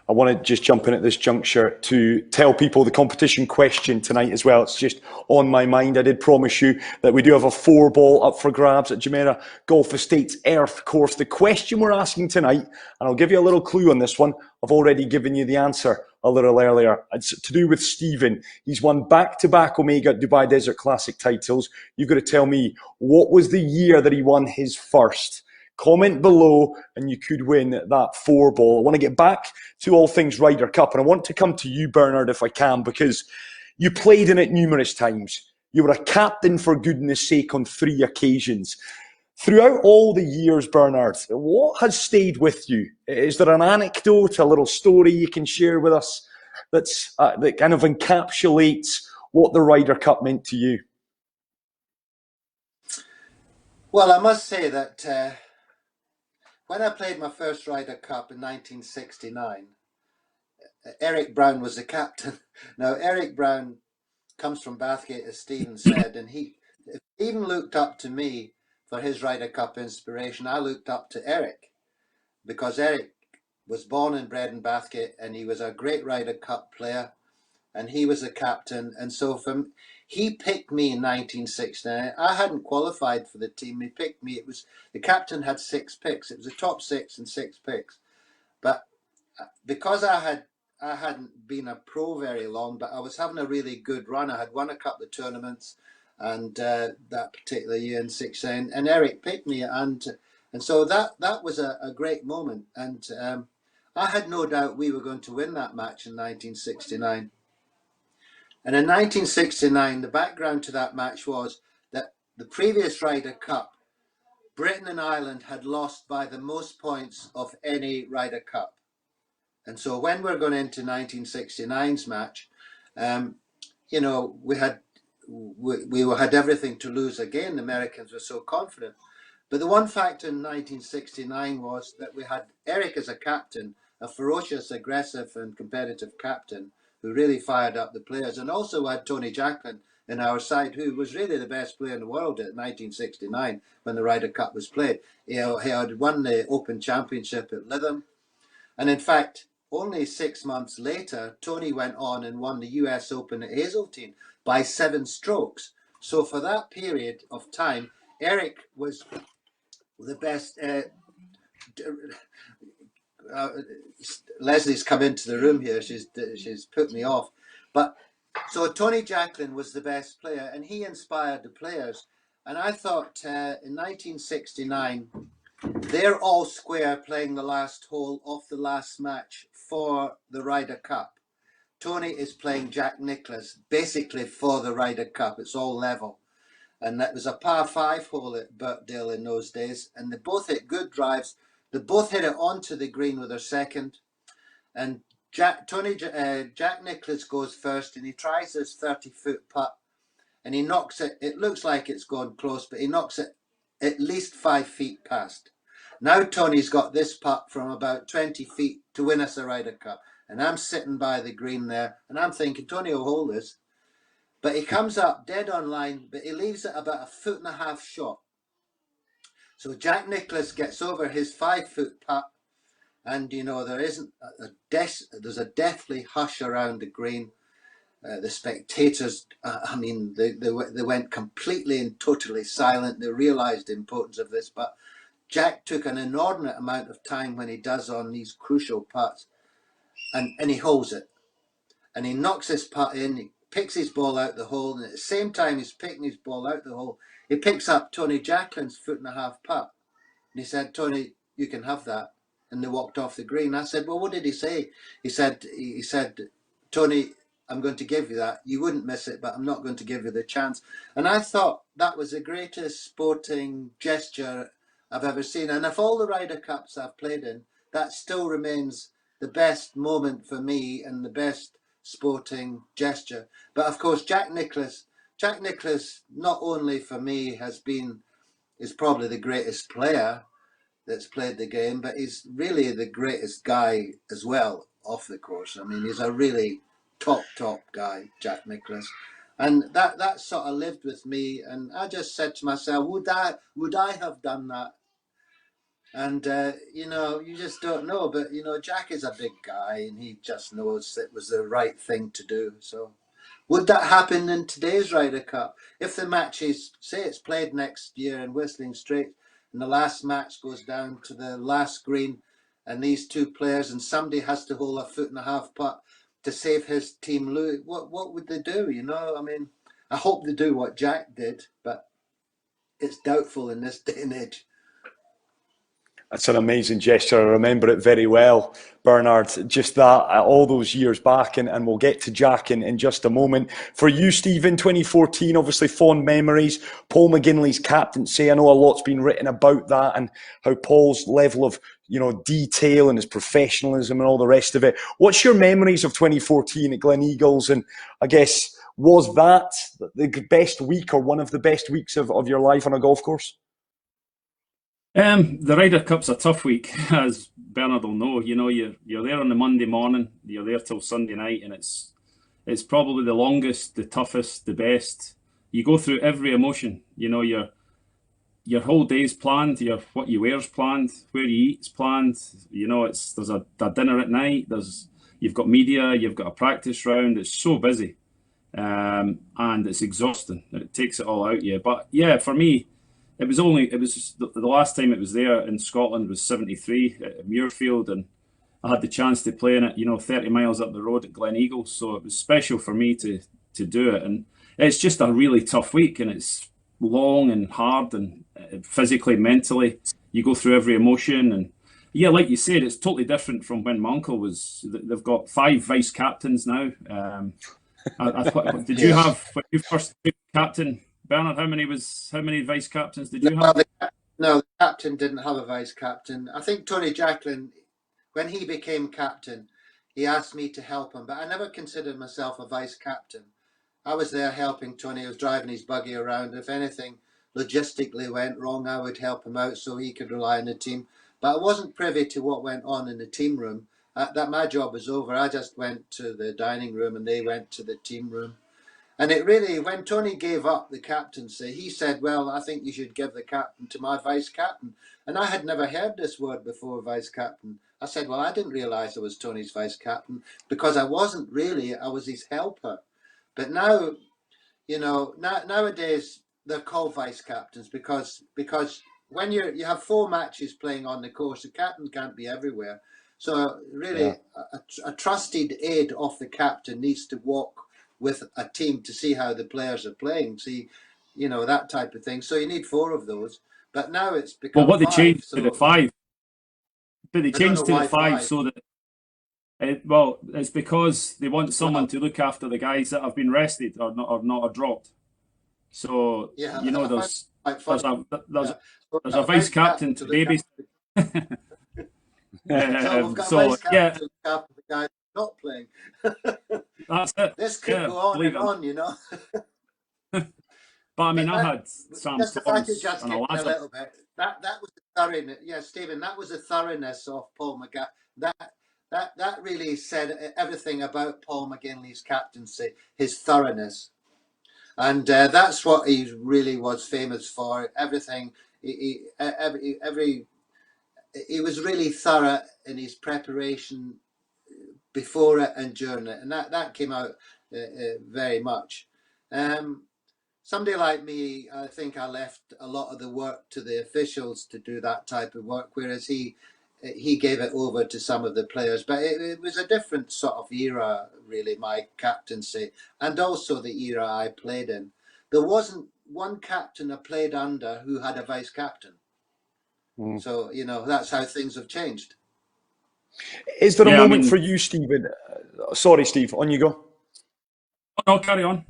I want to just jump in at this juncture to tell people the competition question tonight as well. It's just on my mind. I did promise you that we do have a 4-ball up for grabs at Jumeirah Golf Estates Earth course. The question we're asking tonight, and I'll give you a little clue on this one. I've already given you the answer a little earlier. It's to do with Stephen. He's won back-to-back Omega Dubai Desert Classic titles. You've got to tell me what was the year that he won his first. Comment below and you could win that 4-ball. I want to get back to all things Ryder Cup, and I want to come to you, Bernard, if I can, because you played in it numerous times. You were a captain, for goodness sake, on 3 occasions. Throughout all the years, Bernard, what has stayed with you? Is there an anecdote, a little story you can share with us that kind of encapsulates what the Ryder Cup meant to you? Well, I must say that when I played my first Ryder Cup in 1969, Eric Brown was the captain. Now, Eric Brown comes from Bathgate, as Stephen said, and if Stephen looked up to me for his Ryder Cup inspiration, I looked up to Eric, because Eric was born and bred in Bathgate, and he was a great Ryder Cup player, and he was the captain. And so he picked me in 1969. I hadn't qualified for the team. He picked me. The captain had 6 picks. It was the top 6 and 6 picks. But because I hadn't been a pro very long, but I was having a really good run. I had won a couple of tournaments, and that particular year in 16, and Eric picked me, and so that was a great moment. And I had no doubt we were going to win that match in 1969. And in 1969, the background to that match was that the previous Ryder Cup, Britain and Ireland had lost by the most points of any Ryder Cup. And so when we're going into 1969's match, we had everything to lose again. The Americans were so confident. But the one factor in 1969 was that we had Eric as a captain, a ferocious, aggressive and competitive captain who really fired up the players. And also had Tony Jacklin in our side, who was really the best player in the world at 1969 when the Ryder Cup was played. He had won the Open Championship at Lytham. And in fact, only 6 months later, Tony went on and won the US Open at Hazeltine by 7 strokes. So for that period of time, Eric was the best Leslie's come into the room here. She's put me off. But so Tony Jacklin was the best player, and he inspired the players. And I thought in 1969, they're all square playing the last hole of the last match for the Ryder Cup. Tony is playing Jack Nicklaus basically for the Ryder Cup. It's all level. And that was a par 5 hole at Birkdale in those days. And they both hit good drives. They both hit it onto the green with their second. And Jack Nicklaus goes first, and he tries his 30-foot putt, and he knocks it. It looks like it's gone close, but he knocks it at least 5 feet past. Now Tony's got this putt from about 20 feet to win us a Ryder Cup. And I'm sitting by the green there, and I'm thinking, Tony will hold this. But he comes up dead on line, but he leaves it about 1.5 foot short. So Jack Nicklaus gets over his 5-foot putt, and you know there isn't there's a deathly hush around the green. The spectators, I mean, they went completely and totally silent. They realised the importance of this, but Jack took an inordinate amount of time when he does on these crucial putts, and he holds it, and he knocks his putt in. He picks his ball out the hole, and at the same time he's picking his ball out the hole, he picks up Tony Jacklin's 1.5 foot putt, and he said, Tony, you can have that. And they walked off the green. I said, well, what did he say? He said, Tony, I'm going to give you that. You wouldn't miss it, but I'm not going to give you the chance. And I thought that was the greatest sporting gesture I've ever seen. And of all the Ryder Cups I've played in, that still remains the best moment for me and the best sporting gesture. But of course, Jack Nicklaus, not only for me is probably the greatest player that's played the game, but he's really the greatest guy as well off the course. I mean, he's a really top guy, Jack Nicklaus. And that sort of lived with me, and I just said to myself, would I have done that? And you know, you just don't know. But you know, Jack is a big guy, and he just knows it was the right thing to do. So would that happen in today's Ryder Cup? If the match is, say it's played next year in Whistling Straits, and the last match goes down to the last green, and these two players, and somebody has to hold a 1.5 foot putt to save his team lose, what would they do? You know, I mean, I hope they do what Jack did, but it's doubtful in this day and age. That's an amazing gesture. I remember it very well, Bernard. Just that, all those years back, and we'll get to Jack in just a moment. For you, Stephen, 2014, obviously fond memories. Paul McGinley's captaincy. I know a lot's been written about that and how Paul's level of detail and his professionalism and all the rest of it. What's your memories of 2014 at Gleneagles? And I guess, was that the best week or one of the best weeks of your life on a golf course? The Ryder Cup's a tough week, as Bernard will know. You know, you're there on the Monday morning, you're there till Sunday night, and it's probably the longest, the toughest, the best. You go through every emotion. You know, your whole day's planned, what you wear's planned, where you eat's planned. You know, there's a dinner at night. You've got media, you've got a practice round. It's so busy, and it's exhausting. It takes it all out of you. But yeah, for me, it was the last time it was there in Scotland was 73 at Muirfield, and I had the chance to play in it, 30 miles up the road at Gleneagles. So it was special for me to do it. And it's just a really tough week, and it's long and hard, and physically, mentally, you go through every emotion. And yeah, like you said, it's totally different from when my uncle was. They've got 5 vice captains now. Did you have, when you first became captain, Bernard, how many vice captains did you have? No, the captain didn't have a vice captain. I think Tony Jacklin, when he became captain, he asked me to help him, but I never considered myself a vice captain. I was there helping Tony. He was driving his buggy around. If anything logistically went wrong, I would help him out so he could rely on the team. But I wasn't privy to what went on in the team room. That my job was over. I just went to the dining room and they went to the team room. And it really, when Tony gave up the captaincy, he said, well, I think you should give the captain to my vice captain. And I had never heard this word before, vice captain. I said, well, I didn't realise I was Tony's vice captain because I wasn't really, I was his helper. But now, nowadays they're called vice captains because when you have 4 matches playing on the course, the captain can't be everywhere. So really, a trusted aide of the captain needs to walk with a team to see how the players are playing, see, you know, that type of thing. So you need 4 of those. But now it's Well, become what they 5. changed to So the 5, but they I don't know changed to the why 5 5. so that, well, it's because they want someone Well, to look after the guys that have been rested or not or dropped. So, yeah, you know, I find it quite funny. there's Yeah. So we've there's a got a vice vice captain captain to to look babies. after. So we've got a So vice captain yeah, to look after the guys not playing. that's it. This could Yeah, go on believe and it or not. on, you know. But I mean, But I that, had Sam just if I could Toms just and a kick in a Lazar. little bit, that was the thoroughness. Yeah, Stephen, that was the thoroughness of Paul McGann. That really said everything about Paul McGinley's captaincy, his thoroughness, and that's what he really was famous for. Everything, he was really thorough in his preparation before it and during it, and that came out very much. Somebody like me, I think I left a lot of the work to the officials to do that type of work, whereas he gave it over to some of the players. But it was a different sort of era, really, my captaincy, and also the era I played in. There wasn't one captain I played under who had a vice captain. So, you know, that's how things have changed. Is there a Yeah, I moment for mean, you, Stephen? Sorry, Steve, on you go. no, carry on.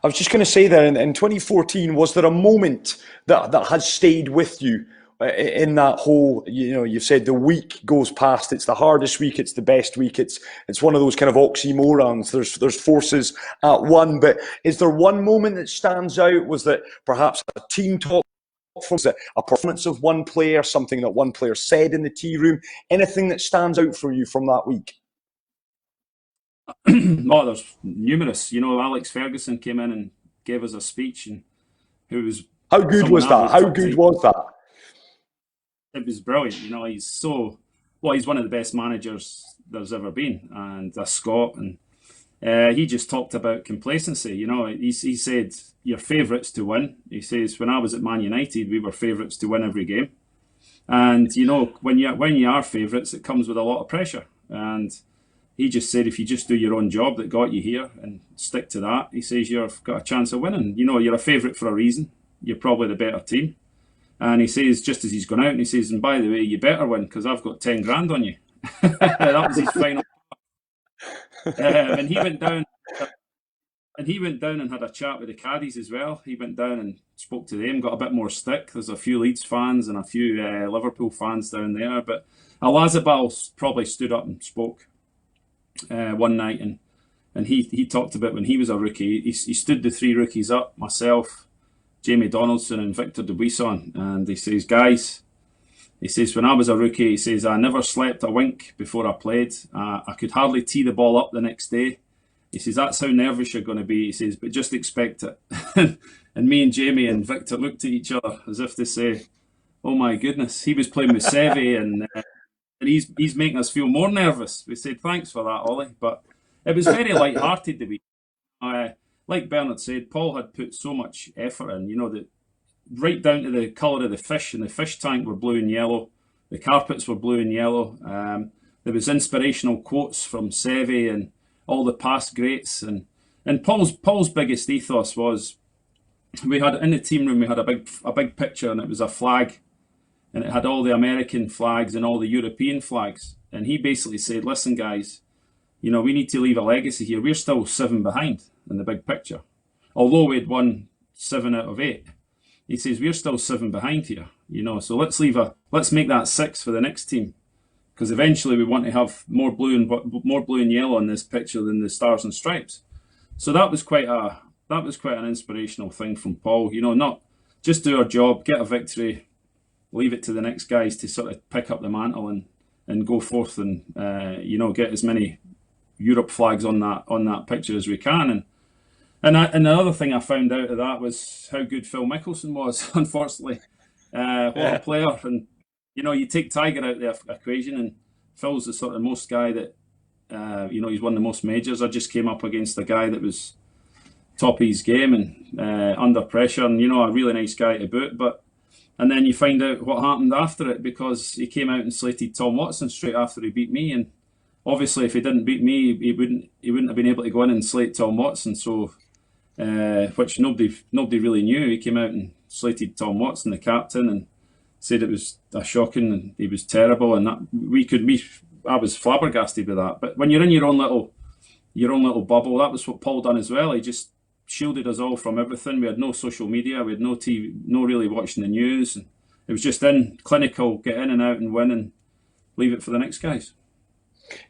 I was just going to say there in 2014, was there a moment that has stayed with you in that whole, you know, you've said the week goes past, it's the hardest week, it's the best week, it's one of those kind of oxymorons, there's forces at one, but is there one moment that stands out? Was that perhaps a team talk, was it a performance of one player, something that one player said in the tea room, anything that stands out for you from that week? Oh, there's numerous. You know, Alex Ferguson came in and gave us a speech, and who was How good someone was I've that? looked How up good to. was that? It was brilliant. You know, he's so well. He's one of the best managers there's ever been, and a Scot. And he just talked about complacency. You know, he said you're favourites to win. He says when I was at Man United, we were favourites to win every game. And you know, when you are favourites, it comes with a lot of pressure. And he just said if you just do your own job that got you here and stick to that, he says you've got a chance of winning. You know, you're a favourite for a reason. You're probably the better team. And he says, just as he's gone out, and he says, and by the way, you better win because I've got 10 grand on you. That was his final. And he went down. And he went down and had a chat with the caddies as well. He went down and spoke to them, got a bit more stick. There's a few Leeds fans and a few Liverpool fans down there. But Alazabal probably stood up and spoke one night, and he talked about when he was a rookie. He stood the 3 rookies up, myself, Jamie Donaldson and Victor Dubuisson, and he says, guys, he says, when I was a rookie, he says, I never slept a wink before I played. I could hardly tee the ball up the next day. He says, that's how nervous you're going to be. He says, but just expect it. And me and Jamie and Victor looked at each other as if to say, oh my goodness, he was playing with Seve and he's making us feel more nervous. We said, thanks for that, Ollie. But it was very light-hearted the week. Like Bernard said, Paul had put so much effort in, you know, that right down to the colour of the fish, and the fish tank were blue and yellow. The carpets were blue and yellow. There was inspirational quotes from Seve and all the past greats. And Paul's biggest ethos was, we had in the team room, we had a big picture, and it was a flag, and it had all the American flags and all the European flags. And he basically said, listen, guys, you know, we need to leave a legacy here. We're still 7 behind in the big picture. Although we'd won 7 out of 8. He says, we're still 7 behind here, you know, so let's make that 6 for the next team. Because eventually we want to have more blue and yellow on this picture than the stars and stripes. So that was quite an inspirational thing from Paul. You know, not just do our job, get a victory, leave it to the next guys to sort of pick up the mantle and go forth and you know, get as many Europe flags on that picture as we can. And the other thing I found out of that was how good Phil Mickelson was. Unfortunately, what a player! And you know, you take Tiger out of the equation, and Phil's the sort of most guy that you know, he's won the most majors. I just came up against a guy that was top of his game and under pressure, and you know, a really nice guy to boot. But And then you find out what happened after it, because he came out and slated Tom Watson straight after he beat me. And obviously, if he didn't beat me, he wouldn't have been able to go in and slate Tom Watson. So, which nobody really knew. He came out and slated Tom Watson, the captain, and said it was a shocking and he was terrible. And that I was flabbergasted with that. But when you're in your own little bubble, that was what Paul done as well. He just shielded us all from everything. We had no social media, we had no TV, no really watching the news. And it was just clinical, get in and out and win and leave it for the next guys.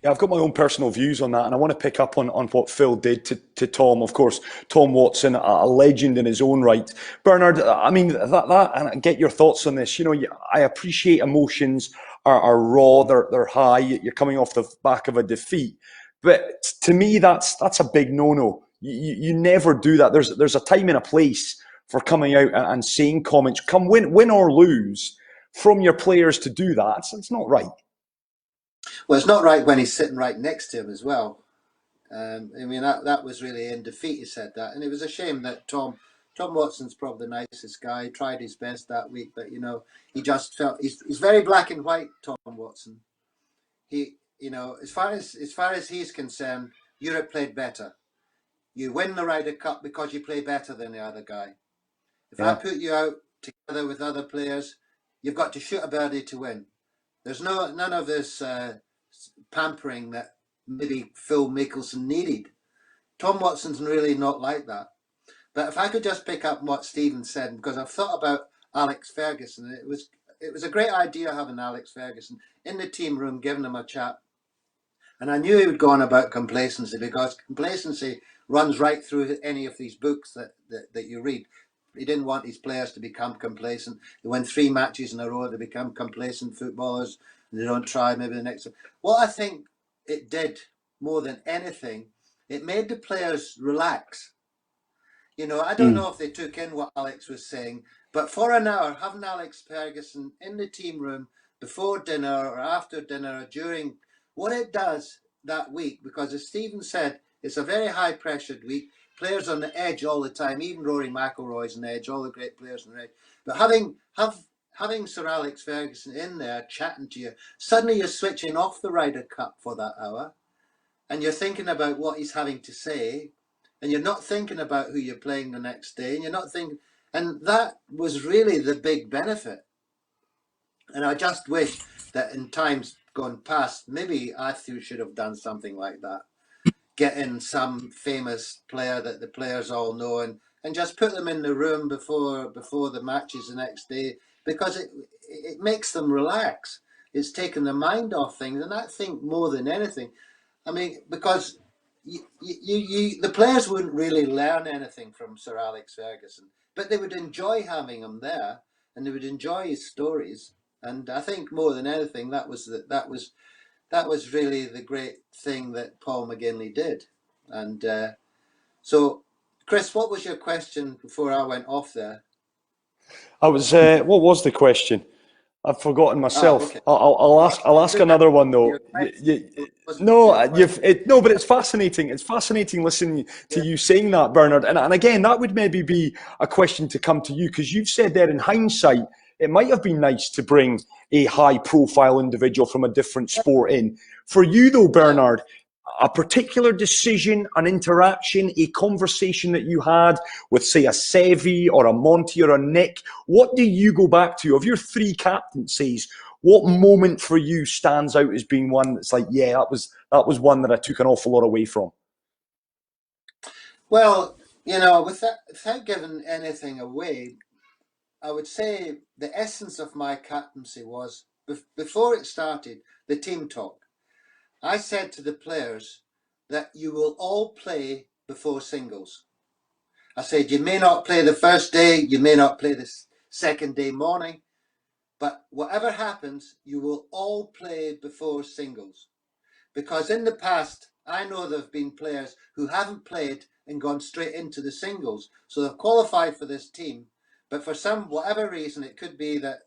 Yeah, I've got my own personal views on that, and I want to pick up on what Phil did to Tom. Of course, Tom Watson, a legend in his own right. Bernard, I mean, that and I get your thoughts on this. You know, I appreciate emotions are raw, they're high. You're coming off the back of a defeat, but to me, that's a big no-no. You never do that. There's a time and a place for coming out and saying comments, come win or lose, from your players to do that. It's not right. Well, it's not right when he's sitting right next to him as well. I mean, that was really in defeat, he said that. And it was a shame that Tom Watson's probably the nicest guy. He tried his best that week, but, you know, he just felt, he's very black and white, Tom Watson. He, you know, as far as he's concerned, Europe played better. You win the Ryder Cup because you play better than the other guy. If I put you out together with other players, you've got to shoot a birdie to win. There's none of this pampering that maybe Phil Mickelson needed. Tom Watson's really not like that. But if I could just pick up what Stephen said, because I've thought about Alex Ferguson, it was a great idea having Alex Ferguson in the team room, giving him a chat. And I knew he would go on about complacency, because complacency runs right through any of these books that you read. He didn't want his players to become complacent. They win 3 matches in a row, they become complacent footballers, and they don't try maybe the next one. What I think it did more than anything, it made the players relax. You know, I don't know if they took in what Alex was saying, but for an hour, having Alex Ferguson in the team room before dinner or after dinner or during, what it does that week, because as Stephen said, it's a very high-pressured week. Players on the edge all the time. Even Rory McIlroy's on the edge. All the great players on the edge. But having Sir Alex Ferguson in there chatting to you, suddenly you're switching off the Ryder Cup for that hour, and you're thinking about what he's having to say, and you're not thinking about who you're playing the next day, and you're not thinking. And that was really the big benefit. And I just wish that in times gone past, maybe Matthew should have done something like that. Get in some famous player that the players all know, and just put them in the room before the matches the next day, because it makes them relax. It's taking their mind off things, and I think more than anything, I mean, because the players wouldn't really learn anything from Sir Alex Ferguson, but they would enjoy having him there, and they would enjoy his stories. And I think more than anything, that was really the great thing that Paul McGinley did. And so, Chris, what was your question before I went off there? I was. What was the question? I've forgotten myself. Okay. I'll ask another one though. No, but it's fascinating. It's fascinating listening to you saying that, Bernard. And again, that would maybe be a question to come to you, because you've said there in hindsight, it might have been nice to bring a high-profile individual from a different sport in. For you though, Bernard, a particular decision, an interaction, a conversation that you had with, say, a Sevi or a Monty or a Nick, what do you go back to? Of your 3 captaincies, what moment for you stands out as being one that's like, yeah, that was one that I took an awful lot away from? Well, you know, without giving anything away, I would say the essence of my captaincy was, before it started, the team talk. I said to the players that you will all play before singles. I said, you may not play the first day, you may not play the second day morning, but whatever happens, you will all play before singles. Because in the past, I know there have been players who haven't played and gone straight into the singles. So they've qualified for this team, but for whatever reason, it could be that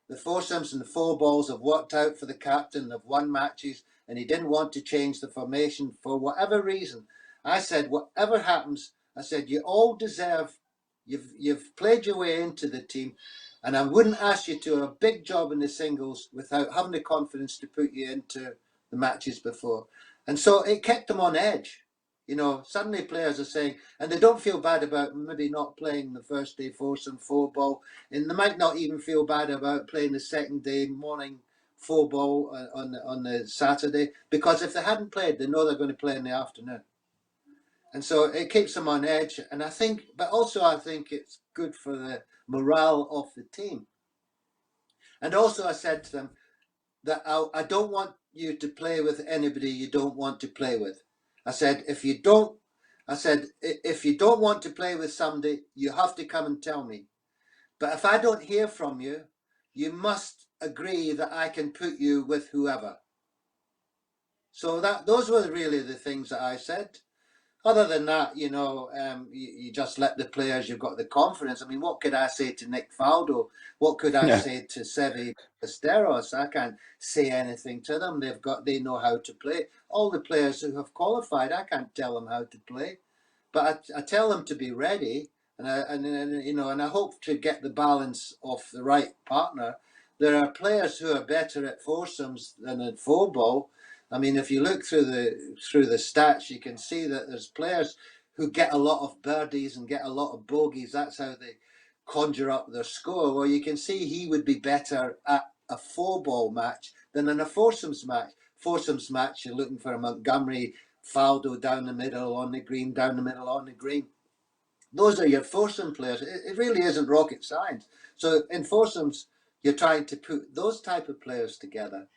the foursomes and the 4 balls have worked out for the captain, they've won matches, and he didn't want to change the formation for whatever reason. I said, whatever happens, I said, you all deserve, you've played your way into the team. And I wouldn't ask you to do a big job in the singles without having the confidence to put you into the matches before. And so it kept them on edge. You know, suddenly players are saying, and they don't feel bad about maybe not playing the first day foursome four ball, and they might not even feel bad about playing the second day morning four ball on the Saturday, because if they hadn't played, they know they're going to play in the afternoon. And so it keeps them on edge. And I think, but also I think it's good for the morale of the team. And also I said to them that I don't want you to play with anybody you don't want to play with. I said, if you don't want to play with somebody, you have to come and tell me. But if I don't hear from you, you must agree that I can put you with whoever. So those were really the things that I said. Other than that, you know, you just let the players, you've got the confidence. I mean, what could I say to Nick Faldo? What could I say to Sevi Esteros? I can't say anything to them. They know how to play. All the players who have qualified, I can't tell them how to play. But I tell them to be ready, and I hope to get the balance of the right partner. There are players who are better at foursomes than at four ball. I mean, if you look through the stats, you can see that there's players who get a lot of birdies and get a lot of bogeys. That's how they conjure up their score. Well, you can see he would be better at a four ball match than in a foursomes match. Foursomes match, you're looking for a Montgomery, Faldo down the middle on the green, down the middle on the green. Those are your foursome players. It really isn't rocket science. So in foursomes, you're trying to put those type of players together.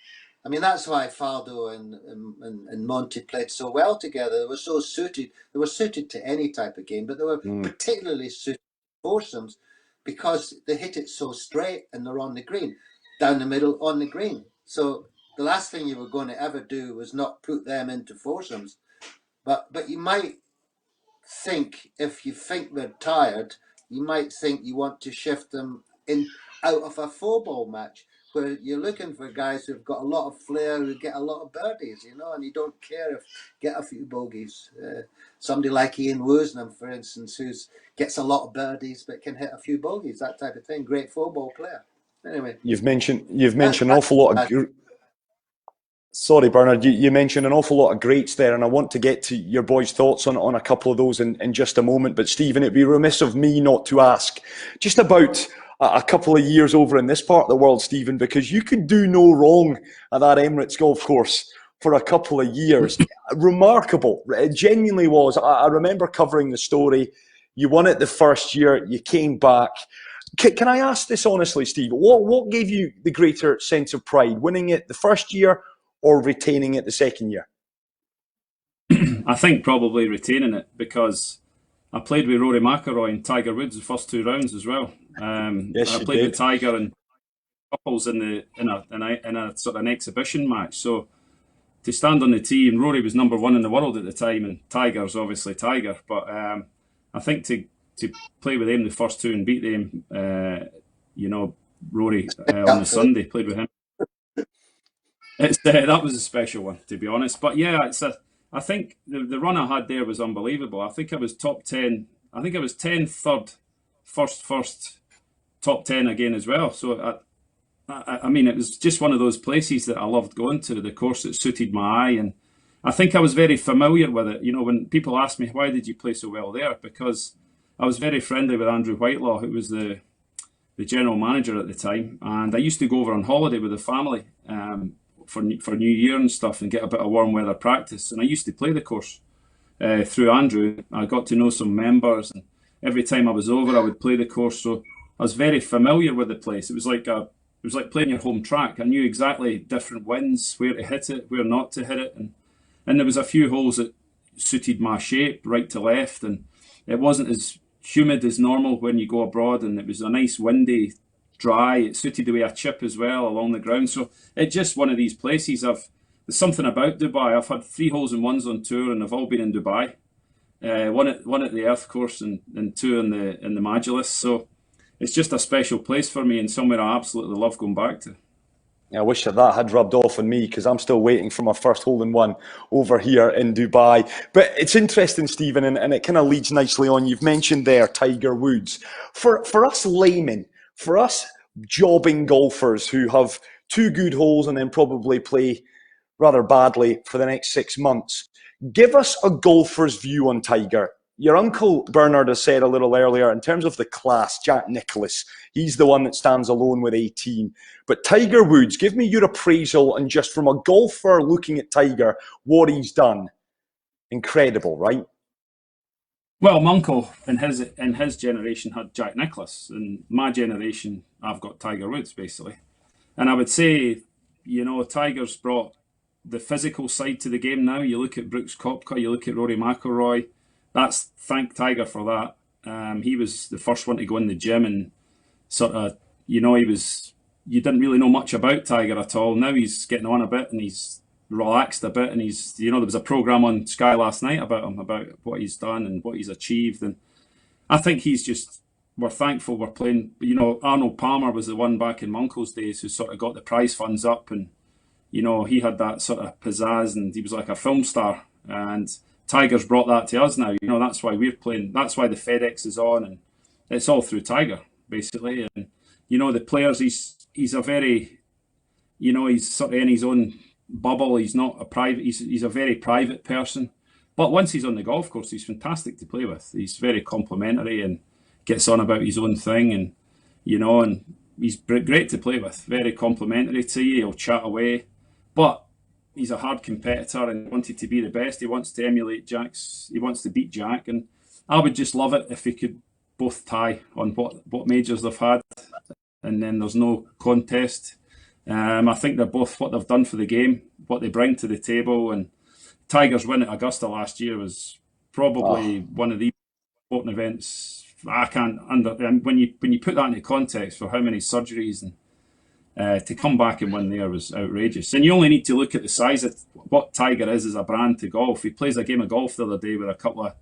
I mean, that's why Faldo and Monty played so well together. They were so suited. They were suited to any type of game, but they were particularly suited to foursomes because they hit it so straight and they're on the green, down the middle on the green. So the last thing you were going to ever do was not put them into foursomes. But you might think, if you think they're tired, you might think you want to shift them out of a four ball match, where you're looking for guys who've got a lot of flair, who get a lot of birdies, you know, and you don't care if get a few bogeys. Somebody like Ian Woosnam, for instance, who gets a lot of birdies but can hit a few bogeys, that type of thing. Great four ball player. Anyway, you've mentioned an awful lot of. Sorry, Bernard, you mentioned an awful lot of greats there, and I want to get to your boys' thoughts on a couple of those in just a moment. But Stephen, it'd be remiss of me not to ask just about a couple of years over in this part of the world, Stephen, because you could do no wrong at that Emirates golf course for a couple of years. Remarkable. It genuinely was. I remember covering the story. You won it the first year. You came back. Can I ask this honestly, Steve? What gave you the greater sense of pride, winning it the first year or retaining it the second year? I think probably retaining it, because I played with Rory McIlroy and Tiger Woods the first two rounds as well. Yes, I played with Tiger and couples in a sort of an exhibition match. So to stand on the tee, and Rory was number one in the world at the time, and Tiger's obviously Tiger. But I think to play with him the first two and beat him, Rory on the Sunday, played with him. That was a special one, to be honest. But yeah, I think the run I had there was unbelievable. I think I was top 10. I think I was 10th, third, first, top 10 again as well. So I mean, it was just one of those places that I loved going to. The course that suited my eye, and I think I was very familiar with it. You know, when people ask me why did you play so well there, because I was very friendly with Andrew Whitelaw, who was the general manager at the time, and I used to go over on holiday with the family. For New Year and stuff, and get a bit of warm weather practice. And I used to play the course through Andrew. I got to know some members, and every time I was over, I would play the course. So I was very familiar with the place. It was like playing your home track. I knew exactly different winds, where to hit it, where not to hit it, and there was a few holes that suited my shape, right to left, and it wasn't as humid as normal when you go abroad, and it was a nice windy, dry. It suited the way I chip as well along the ground. So it's just one of these places. There's something about Dubai. I've had 3 holes and ones on tour, and they've all been in Dubai. One at the Earth Course and 2 in the Majlis. So it's just a special place for me, and somewhere I absolutely love going back to. I wish that had rubbed off on me, because I'm still waiting for my first hole-in-one over here in Dubai. But it's interesting, Stephen, and it kind of leads nicely on. You've mentioned there Tiger Woods. For us laymen, for us jobbing golfers who have two good holes and then probably play rather badly for the next 6 months. Give us a golfer's view on Tiger. Your uncle Bernard has said a little earlier, in terms of the class, Jack Nicklaus, he's the one that stands alone with 18. But Tiger Woods, give me your appraisal and just from a golfer looking at Tiger, what he's done. Incredible, right? Well, my uncle in his generation had Jack Nicklaus. In my generation, I've got Tiger Woods, basically. And I would say, Tiger's brought the physical side to the game now. You look at Brooks Koepka, you look at Rory McIlroy. Thank Tiger for that. He was the first one to go in the gym and sort of, you didn't really know much about Tiger at all. Now he's getting on a bit and he's relaxed a bit, and there was a program on Sky last night about him, about what he's done and what he's achieved. And I think we're thankful we're playing. Arnold Palmer was the one back in my uncle's days who sort of got the prize funds up, and he had that sort of pizzazz and he was like a film star. And Tiger's brought that to us now. That's why we're playing. That's why the FedEx is on, and it's all through Tiger, basically. And the players, he's a very, he's sort of in his own bubble. He's not a private. He's a very private person. But once he's on the golf course, he's fantastic to play with. He's very complimentary and gets on about his own thing, and and he's great to play with. Very complimentary to you. He'll chat away, but he's a hard competitor and wanted to be the best. He wants to emulate Jack's. He wants to beat Jack, and I would just love it if we could both tie on what majors they've had, and then there's no contest. I think they're both what they've done for the game, what they bring to the table, and Tiger's win at Augusta last year was probably one of the important events. I can't when you put that into context for how many surgeries and to come back and win there was outrageous. And you only need to look at the size of what Tiger is as a brand to golf. He plays a game of golf the other day with a couple of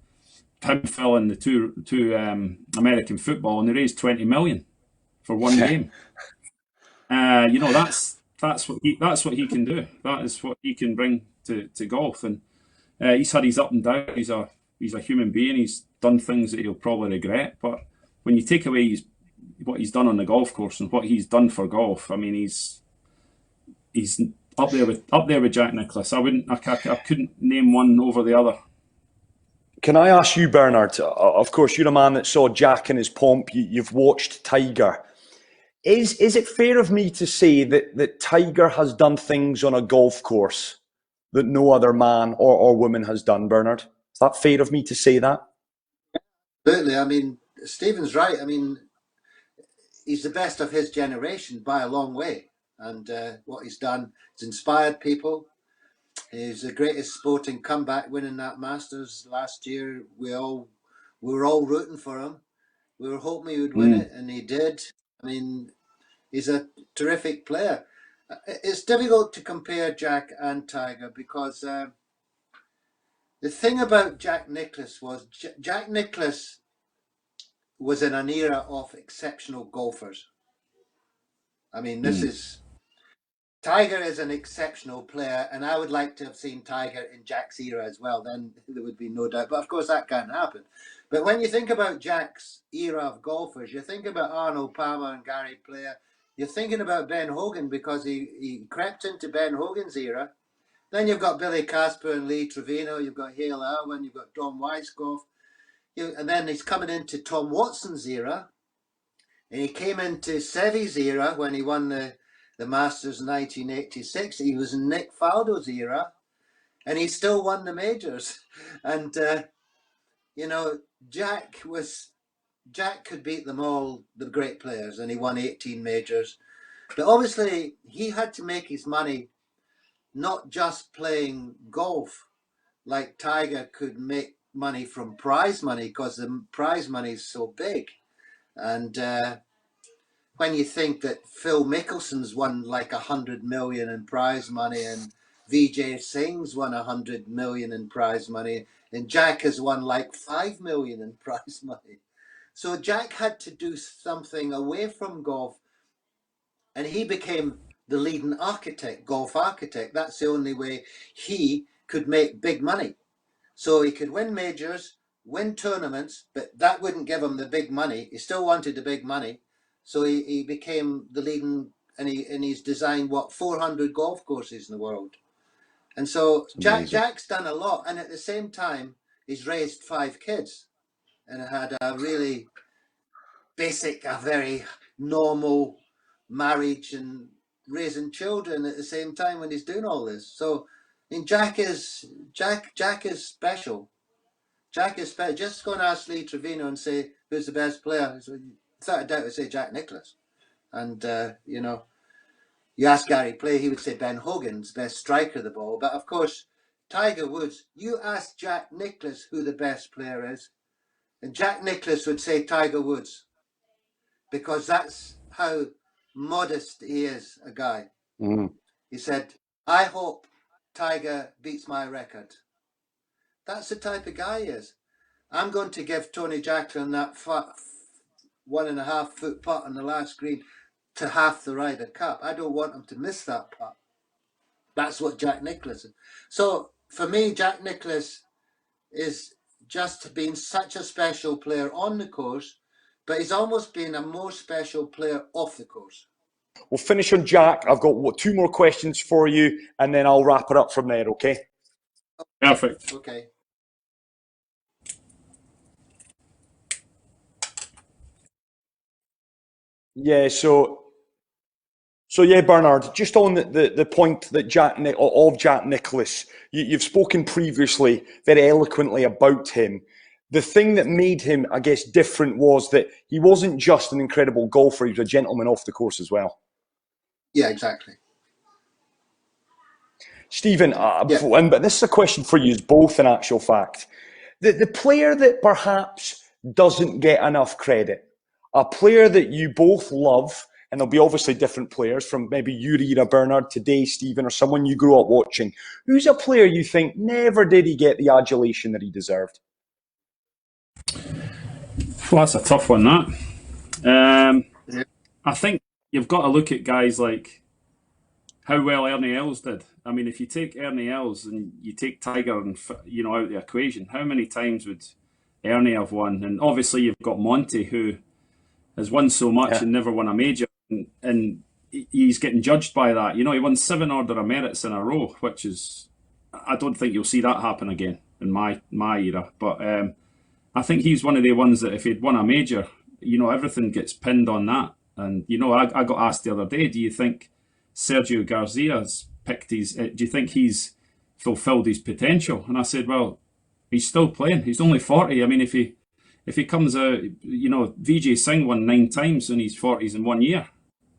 him, Phil, and the two American football, and they raised 20 million for one game. That's what he can do. That is what he can bring to golf. And he's had his up and down. He's a human being. He's done things that he'll probably regret. But when you take away what he's done on the golf course and what he's done for golf, I mean, he's up there with Jack Nicklaus. I couldn't name one over the other. Can I ask you, Bernard? Of course, you're a man that saw Jack in his pomp. You've watched Tiger. Is it fair of me to say that Tiger has done things on a golf course that no other man or woman has done, Bernard? Is that fair of me to say that? Absolutely. I mean, Stephen's right. I mean, he's the best of his generation by a long way. And what he's done has inspired people. He's the greatest sporting comeback, winning that Masters last year. We were all rooting for him. We were hoping he would win it, and he did. I mean, he's a terrific player. It's difficult to compare Jack and Tiger because the thing about Jack Nicklaus was Jack Nicklaus was in an era of exceptional golfers. I mean, Tiger is an exceptional player, and I would like to have seen Tiger in Jack's era as well. Then there would be no doubt. But of course, that can't happen. But when you think about Jack's era of golfers, you think about Arnold Palmer and Gary Player. You're thinking about Ben Hogan because he crept into Ben Hogan's era. Then you've got Billy Casper and Lee Trevino. You've got Hale Irwin. You've got Tom Weiskopf. And then he's coming into Tom Watson's era. And he came into Seve's era when he won the Masters in 1986. He was in Nick Faldo's era. And he still won the majors. And, Jack could beat them all, the great players, and he won 18 majors. But obviously, he had to make his money not just playing golf, like Tiger could make money from prize money, because the prize money is so big. And when you think that Phil Mickelson's won like 100 million in prize money, and Vijay Singh's won 100 million in prize money, and Jack has won like 5 million in prize money. So Jack had to do something away from golf, and he became the leading architect, golf architect. That's the only way he could make big money. So he could win majors, win tournaments, but that wouldn't give him the big money. He still wanted the big money. So he became the leading, and he's designed, what, 400 golf courses in the world. And so Jack's done a lot, and at the same time, he's raised 5 kids and had a really basic, a very normal marriage and raising children at the same time when he's doing all this. So, I mean, Jack is special. Jack is special. Just go and ask Lee Trevino and say who's the best player. So, without a doubt, would say Jack Nicklaus. And you know, you ask Gary Play, he would say Ben Hogan's best striker of the ball. But of course, Tiger Woods. You ask Jack Nicklaus who the best player is, and Jack Nicklaus would say Tiger Woods, because that's how modest he is, a guy. He said, I hope Tiger beats my record. That's the type of guy he is. I'm going to give Tony Jacklin that 1.5 foot putt on the last green to half the Ryder Cup. I don't want him to miss that putt. That's what Jack Nicklaus is. So for me, Jack Nicklaus is just been such a special player on the course, but he's almost been a more special player off the course. We'll finish on Jack. I've got 2 more questions for you, and then I'll wrap it up from there, okay? Perfect. Okay. Yeah, so yeah, Bernard, just on the point that Jack Nicklaus, you've spoken previously very eloquently about him. The thing that made him, I guess, different was that he wasn't just an incredible golfer, he was a gentleman off the course as well. Yeah, exactly. Stephen, but this is a question for you both in actual fact. The player that perhaps doesn't get enough credit, a player that you both love, and there'll be obviously different players from maybe your era, Bernard, today, Stephen, or someone you grew up watching. Who's a player you think never did he get the adulation that he deserved? Well, that's a tough one, that. I think you've got to look at guys like how well Ernie Els did. I mean, if you take Ernie Els and you take Tiger and out of the equation, how many times would Ernie have won? And obviously you've got Monty, who has won so much and never won a major, and he's getting judged by that. He won 7 Order Emirates in a row, which is, I don't think you'll see that happen again in my era. But I think he's one of the ones that if he'd won a major, everything gets pinned on that. And I got asked the other day, do you think Sergio Garcia's picked his? Do you think he's fulfilled his potential? And I said, well, he's still playing. He's only 40. I mean, if he comes out, Vijay Singh won 9 times in his 40s in 1 year.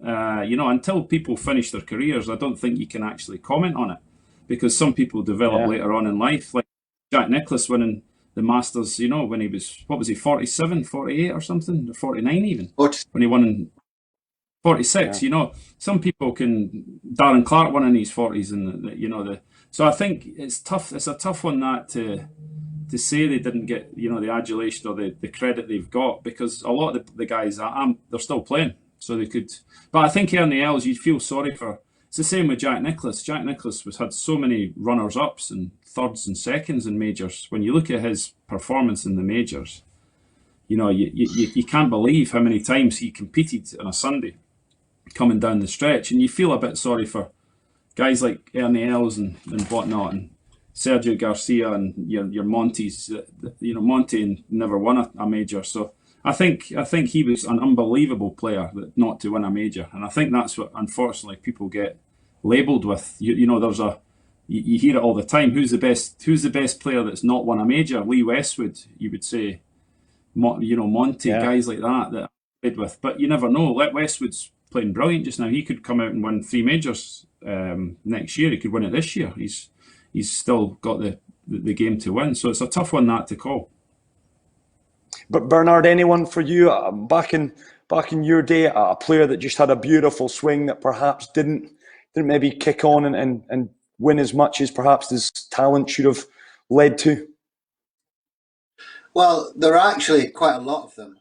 Until people finish their careers, I don't think you can actually comment on it, because some people develop later on in life, like Jack Nicklaus winning the Masters, when he was, 47, 48 or something, or 49 even, when he won in 46. Some people can. Darren Clark won in his 40s, and so I think it's tough. It's a tough one that to say they didn't get the adulation or the credit they've got, because a lot of the guys they're still playing, so they could. But I think Ernie Els, you'd feel sorry for. It's the same with Jack Nicklaus. Jack Nicklaus had so many runners-ups and thirds and seconds in majors. When you look at his performance in the majors, you can't believe how many times he competed on a Sunday coming down the stretch, and you feel a bit sorry for guys like Ernie Els and whatnot, and Sergio Garcia and your Montes. Monte never won a major, so I think he was an unbelievable player not to win a major, and I think that's what unfortunately people get labelled with. There's you hear it all the time. Who's the best player that's not won a major? Lee Westwood, you would say. Monte, guys like that I played with, but you never know. Westwood's playing brilliant just now. He could come out and win 3 majors next year. He could win it this year. He's still got the game to win. So it's a tough one that to call. But Bernard, anyone for you back in your day, a player that just had a beautiful swing that perhaps didn't maybe kick on and win as much as perhaps his talent should have led to? Well, there are actually quite a lot of them.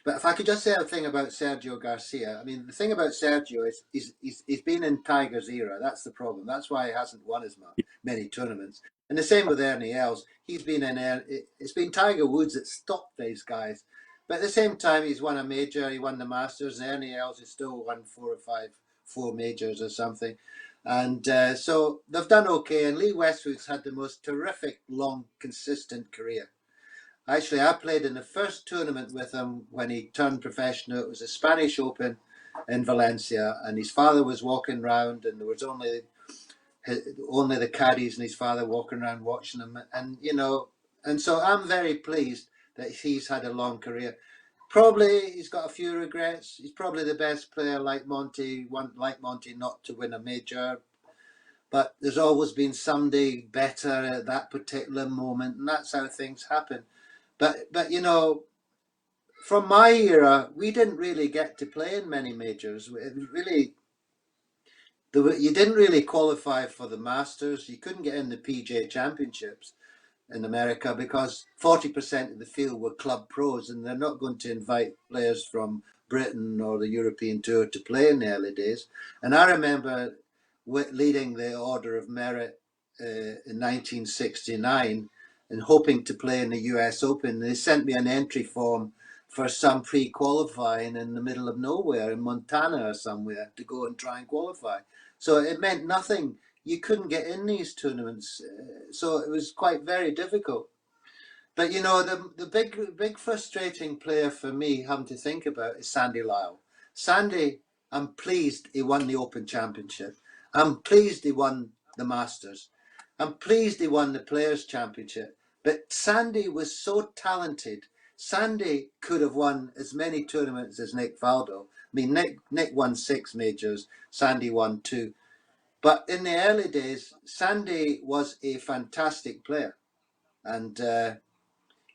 But if I could just say a thing about Sergio Garcia, I mean, the thing about Sergio is he's been in Tiger's era. That's the problem. That's why he hasn't won as many tournaments. And the same with Ernie Els. It's been Tiger Woods that stopped these guys. But at the same time, he's won a major. He won the Masters. Ernie Els has still won four majors or something. And so they've done okay. And Lee Westwood's had the most terrific, long, consistent career. Actually, I played in the first tournament with him when he turned professional. It was a Spanish Open in Valencia, and his father was walking around, and there was only the caddies and his father walking around watching him. And, you know, and so I'm very pleased that he's had a long career. Probably he's got a few regrets. He's probably the best player like Monty not to win a major. But there's always been somebody better at that particular moment, and that's how things happen. But you know, from my era, we didn't really get to play in many majors. It was really, you didn't really qualify for the Masters. You couldn't get in the PGA Championships in America because 40% of the field were club pros, and they're not going to invite players from Britain or the European Tour to play in the early days. And I remember leading the Order of Merit in 1969 and hoping to play in the US Open. They sent me an entry form for some pre-qualifying in the middle of nowhere in Montana or somewhere to go and try and qualify. So it meant nothing. You couldn't get in these tournaments. So it was quite very difficult. But, you know, the big frustrating player for me having to think about is Sandy Lyle. Sandy, I'm pleased he won the Open Championship. I'm pleased he won the Masters. I'm pleased he won the Players' Championship. But Sandy was so talented. Sandy could have won as many tournaments as Nick Faldo. I mean, Nick won 6 majors. Sandy won 2. But in the early days, Sandy was a fantastic player. And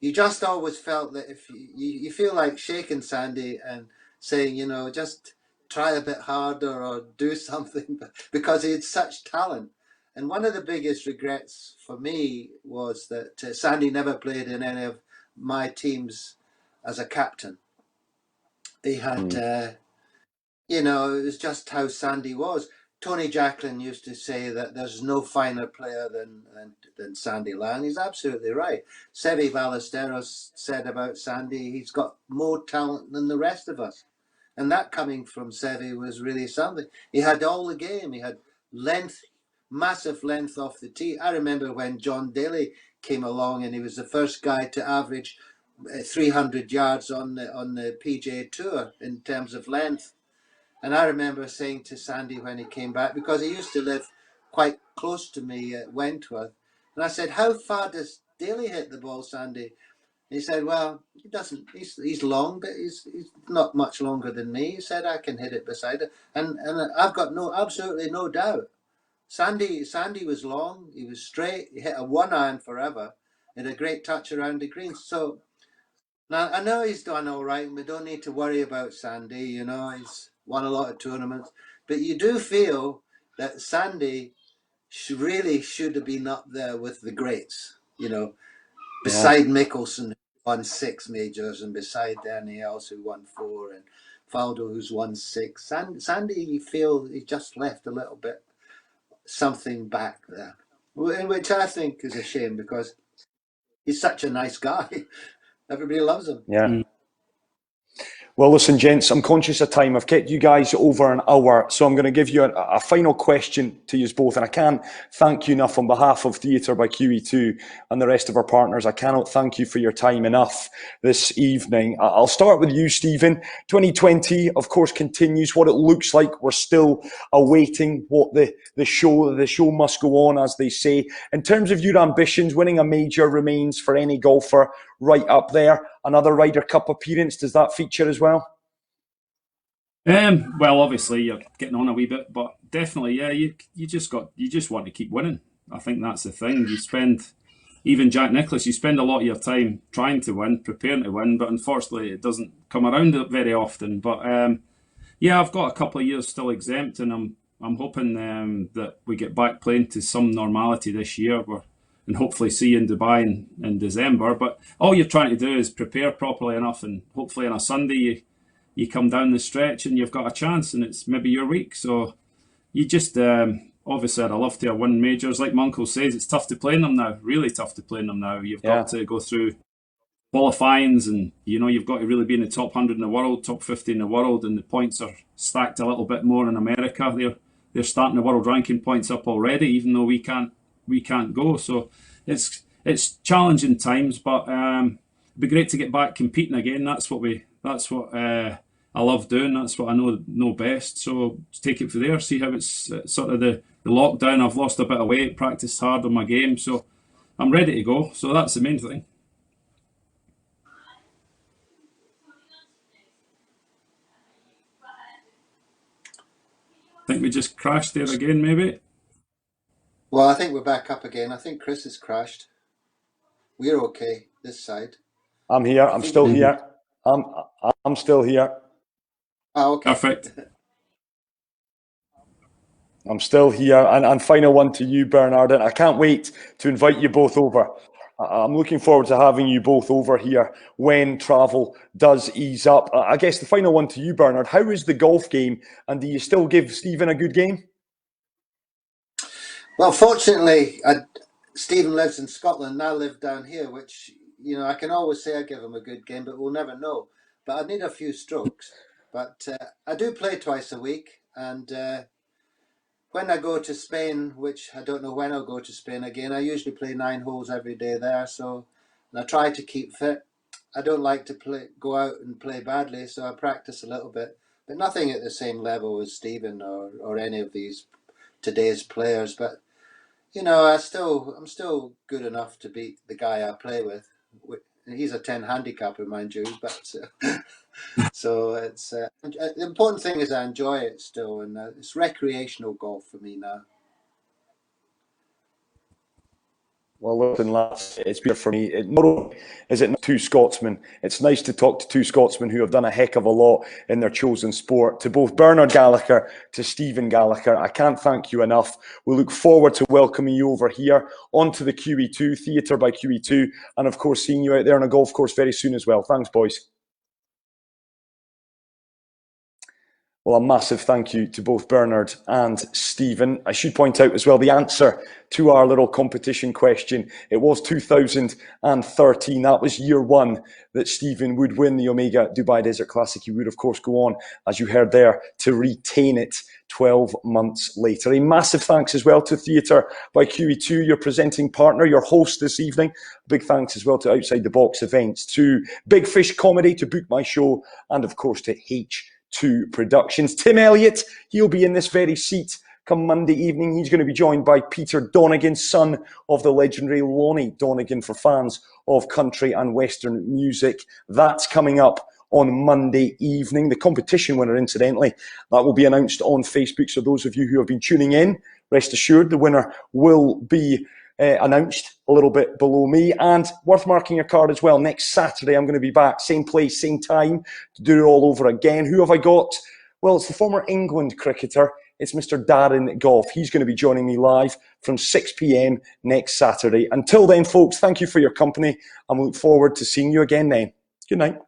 you just always felt that if you feel like shaking Sandy and saying, you know, just try a bit harder or do something, because he had such talent. And one of the biggest regrets for me was that Sandy never played in any of my teams as a captain. He had, you know, it was just how Sandy was. Tony Jacklin used to say that there's no finer player than Sandy Lyle. He's absolutely right. Seve Ballesteros said about Sandy, he's got more talent than the rest of us. And that coming from Seve was really something. He had all the game. He had length, massive length off the tee. I remember when John Daly came along and he was the first guy to average 300 yards on the PGA Tour in terms of length. And I remember saying to Sandy when he came back, because he used to live quite close to me at Wentworth, and I said, how far does Daly hit the ball, Sandy? He said, well, he doesn't. He's long, but he's not much longer than me. He said, I can hit it beside it. And I've got absolutely no doubt. Sandy was long, he was straight, he hit a 1-iron forever, and a great touch around the green. So now I know he's done all right, and we don't need to worry about Sandy. You know, he's won a lot of tournaments, but you do feel that Sandy really should have been up there with the greats. You know, beside Mickelson, who won 6 majors, and beside Ernie Els, who won 4, and Faldo, who's won 6. Sandy, you feel he just left a little bit something back there, which I think is a shame because he's such a nice guy. Everybody loves him. Yeah. Well, listen, gents, I'm conscious of time. I've kept you guys over an hour, so I'm going to give you a final question to you both. And I can't thank you enough on behalf of Theatre by QE2 and the rest of our partners. I cannot thank you for your time enough this evening. I'll start with you, Stephen. 2020, of course, continues. What it looks like, we're still awaiting what the show must go on, as they say. In terms of your ambitions, winning a major remains for any golfer right up there. Another Ryder Cup appearance, does that feature as well? Well, obviously you're getting on a wee bit, but definitely, yeah, you just want to keep winning. I think that's the thing. You spend, even Jack Nicklaus, you spend a lot of your time trying to win, preparing to win, but unfortunately it doesn't come around very often. But yeah, I've got a couple of years still exempt, and I'm hoping that we get back playing to some normality this year. And hopefully see you in Dubai in December. But all you're trying to do is prepare properly enough, and hopefully on a Sunday you come down the stretch and you've got a chance, and it's maybe your week. So you just, obviously I'd love to win majors. Like my uncle says, it's tough to play in them now, really tough to play in them now. You've got to go through qualifyings, and you've got to really be in the top 100 in the world, top 50 in the world, and the points are stacked a little bit more in America. They're starting the world ranking points up already, even though we can't go. So it's challenging times, but it'd be great to get back competing again. That's what I love doing. That's what I know best. So take it from there. See how it's sort of the lockdown. I've lost a bit of weight, practiced hard on my game, so I'm ready to go. So that's the main thing. I think we just crashed there again, maybe. Well, I think we're back up again. I think Chris has crashed. We're okay this side. I'm here. I'm still here. I'm still here. Oh, okay. Perfect. I'm still here. And final one to you, Bernard. And I can't wait to invite you both over. I'm looking forward to having you both over here when travel does ease up. I guess the final one to you, Bernard. How is the golf game? And do you still give Stephen a good game? Well, fortunately, Stephen lives in Scotland, and I live down here, which, I can always say I give him a good game, but we'll never know. But I need a few strokes. But I do play twice a week, and when I go to Spain, which I don't know when I'll go to Spain again, I usually play 9 holes every day there. So, and I try to keep fit. I don't like to go out and play badly, so I practice a little bit, but nothing at the same level as Stephen or any of today's players. But I'm still good enough to beat the guy I play with. He's a 10 handicapper, mind you, but so it's the important thing is I enjoy it still, and it's recreational golf for me now. Well, listen, lads, it's been for me. Not only is it two Scotsmen, it's nice to talk to two Scotsmen who have done a heck of a lot in their chosen sport. To both Bernard Gallacher, to Stephen Gallagher, I can't thank you enough. We look forward to welcoming you over here onto the QE2, Theatre by QE2, and of course seeing you out there on a golf course very soon as well. Thanks, boys. Well, a massive thank you to both Bernard and Stephen. I should point out as well the answer to our little competition question. It was 2013. That was year one that Stephen would win the Omega Dubai Desert Classic. He would, of course, go on, as you heard there, to retain it 12 months later. A massive thanks as well to Theatre by QE2, your presenting partner, your host this evening. Big thanks as well to Outside the Box Events, to Big Fish Comedy, to book my show, and of course to H2 Productions. Tim Elliott, he'll be in this very seat come Monday evening. He's going to be joined by Peter Donegan, son of the legendary Lonnie Donegan, for fans of country and Western music. That's coming up on Monday evening. The competition winner, incidentally, that will be announced on Facebook. So those of you who have been tuning in, rest assured the winner will be announced a little bit below me. And worth marking your card as well, next Saturday I'm going to be back, same place, same time, to do it all over again. Who have I got? Well, it's the former England cricketer. It's Mr. Darren Gough. He's going to be joining me live from 6 p.m. next Saturday. Until then, folks, thank you for your company, and we look forward to seeing you again then. Good night.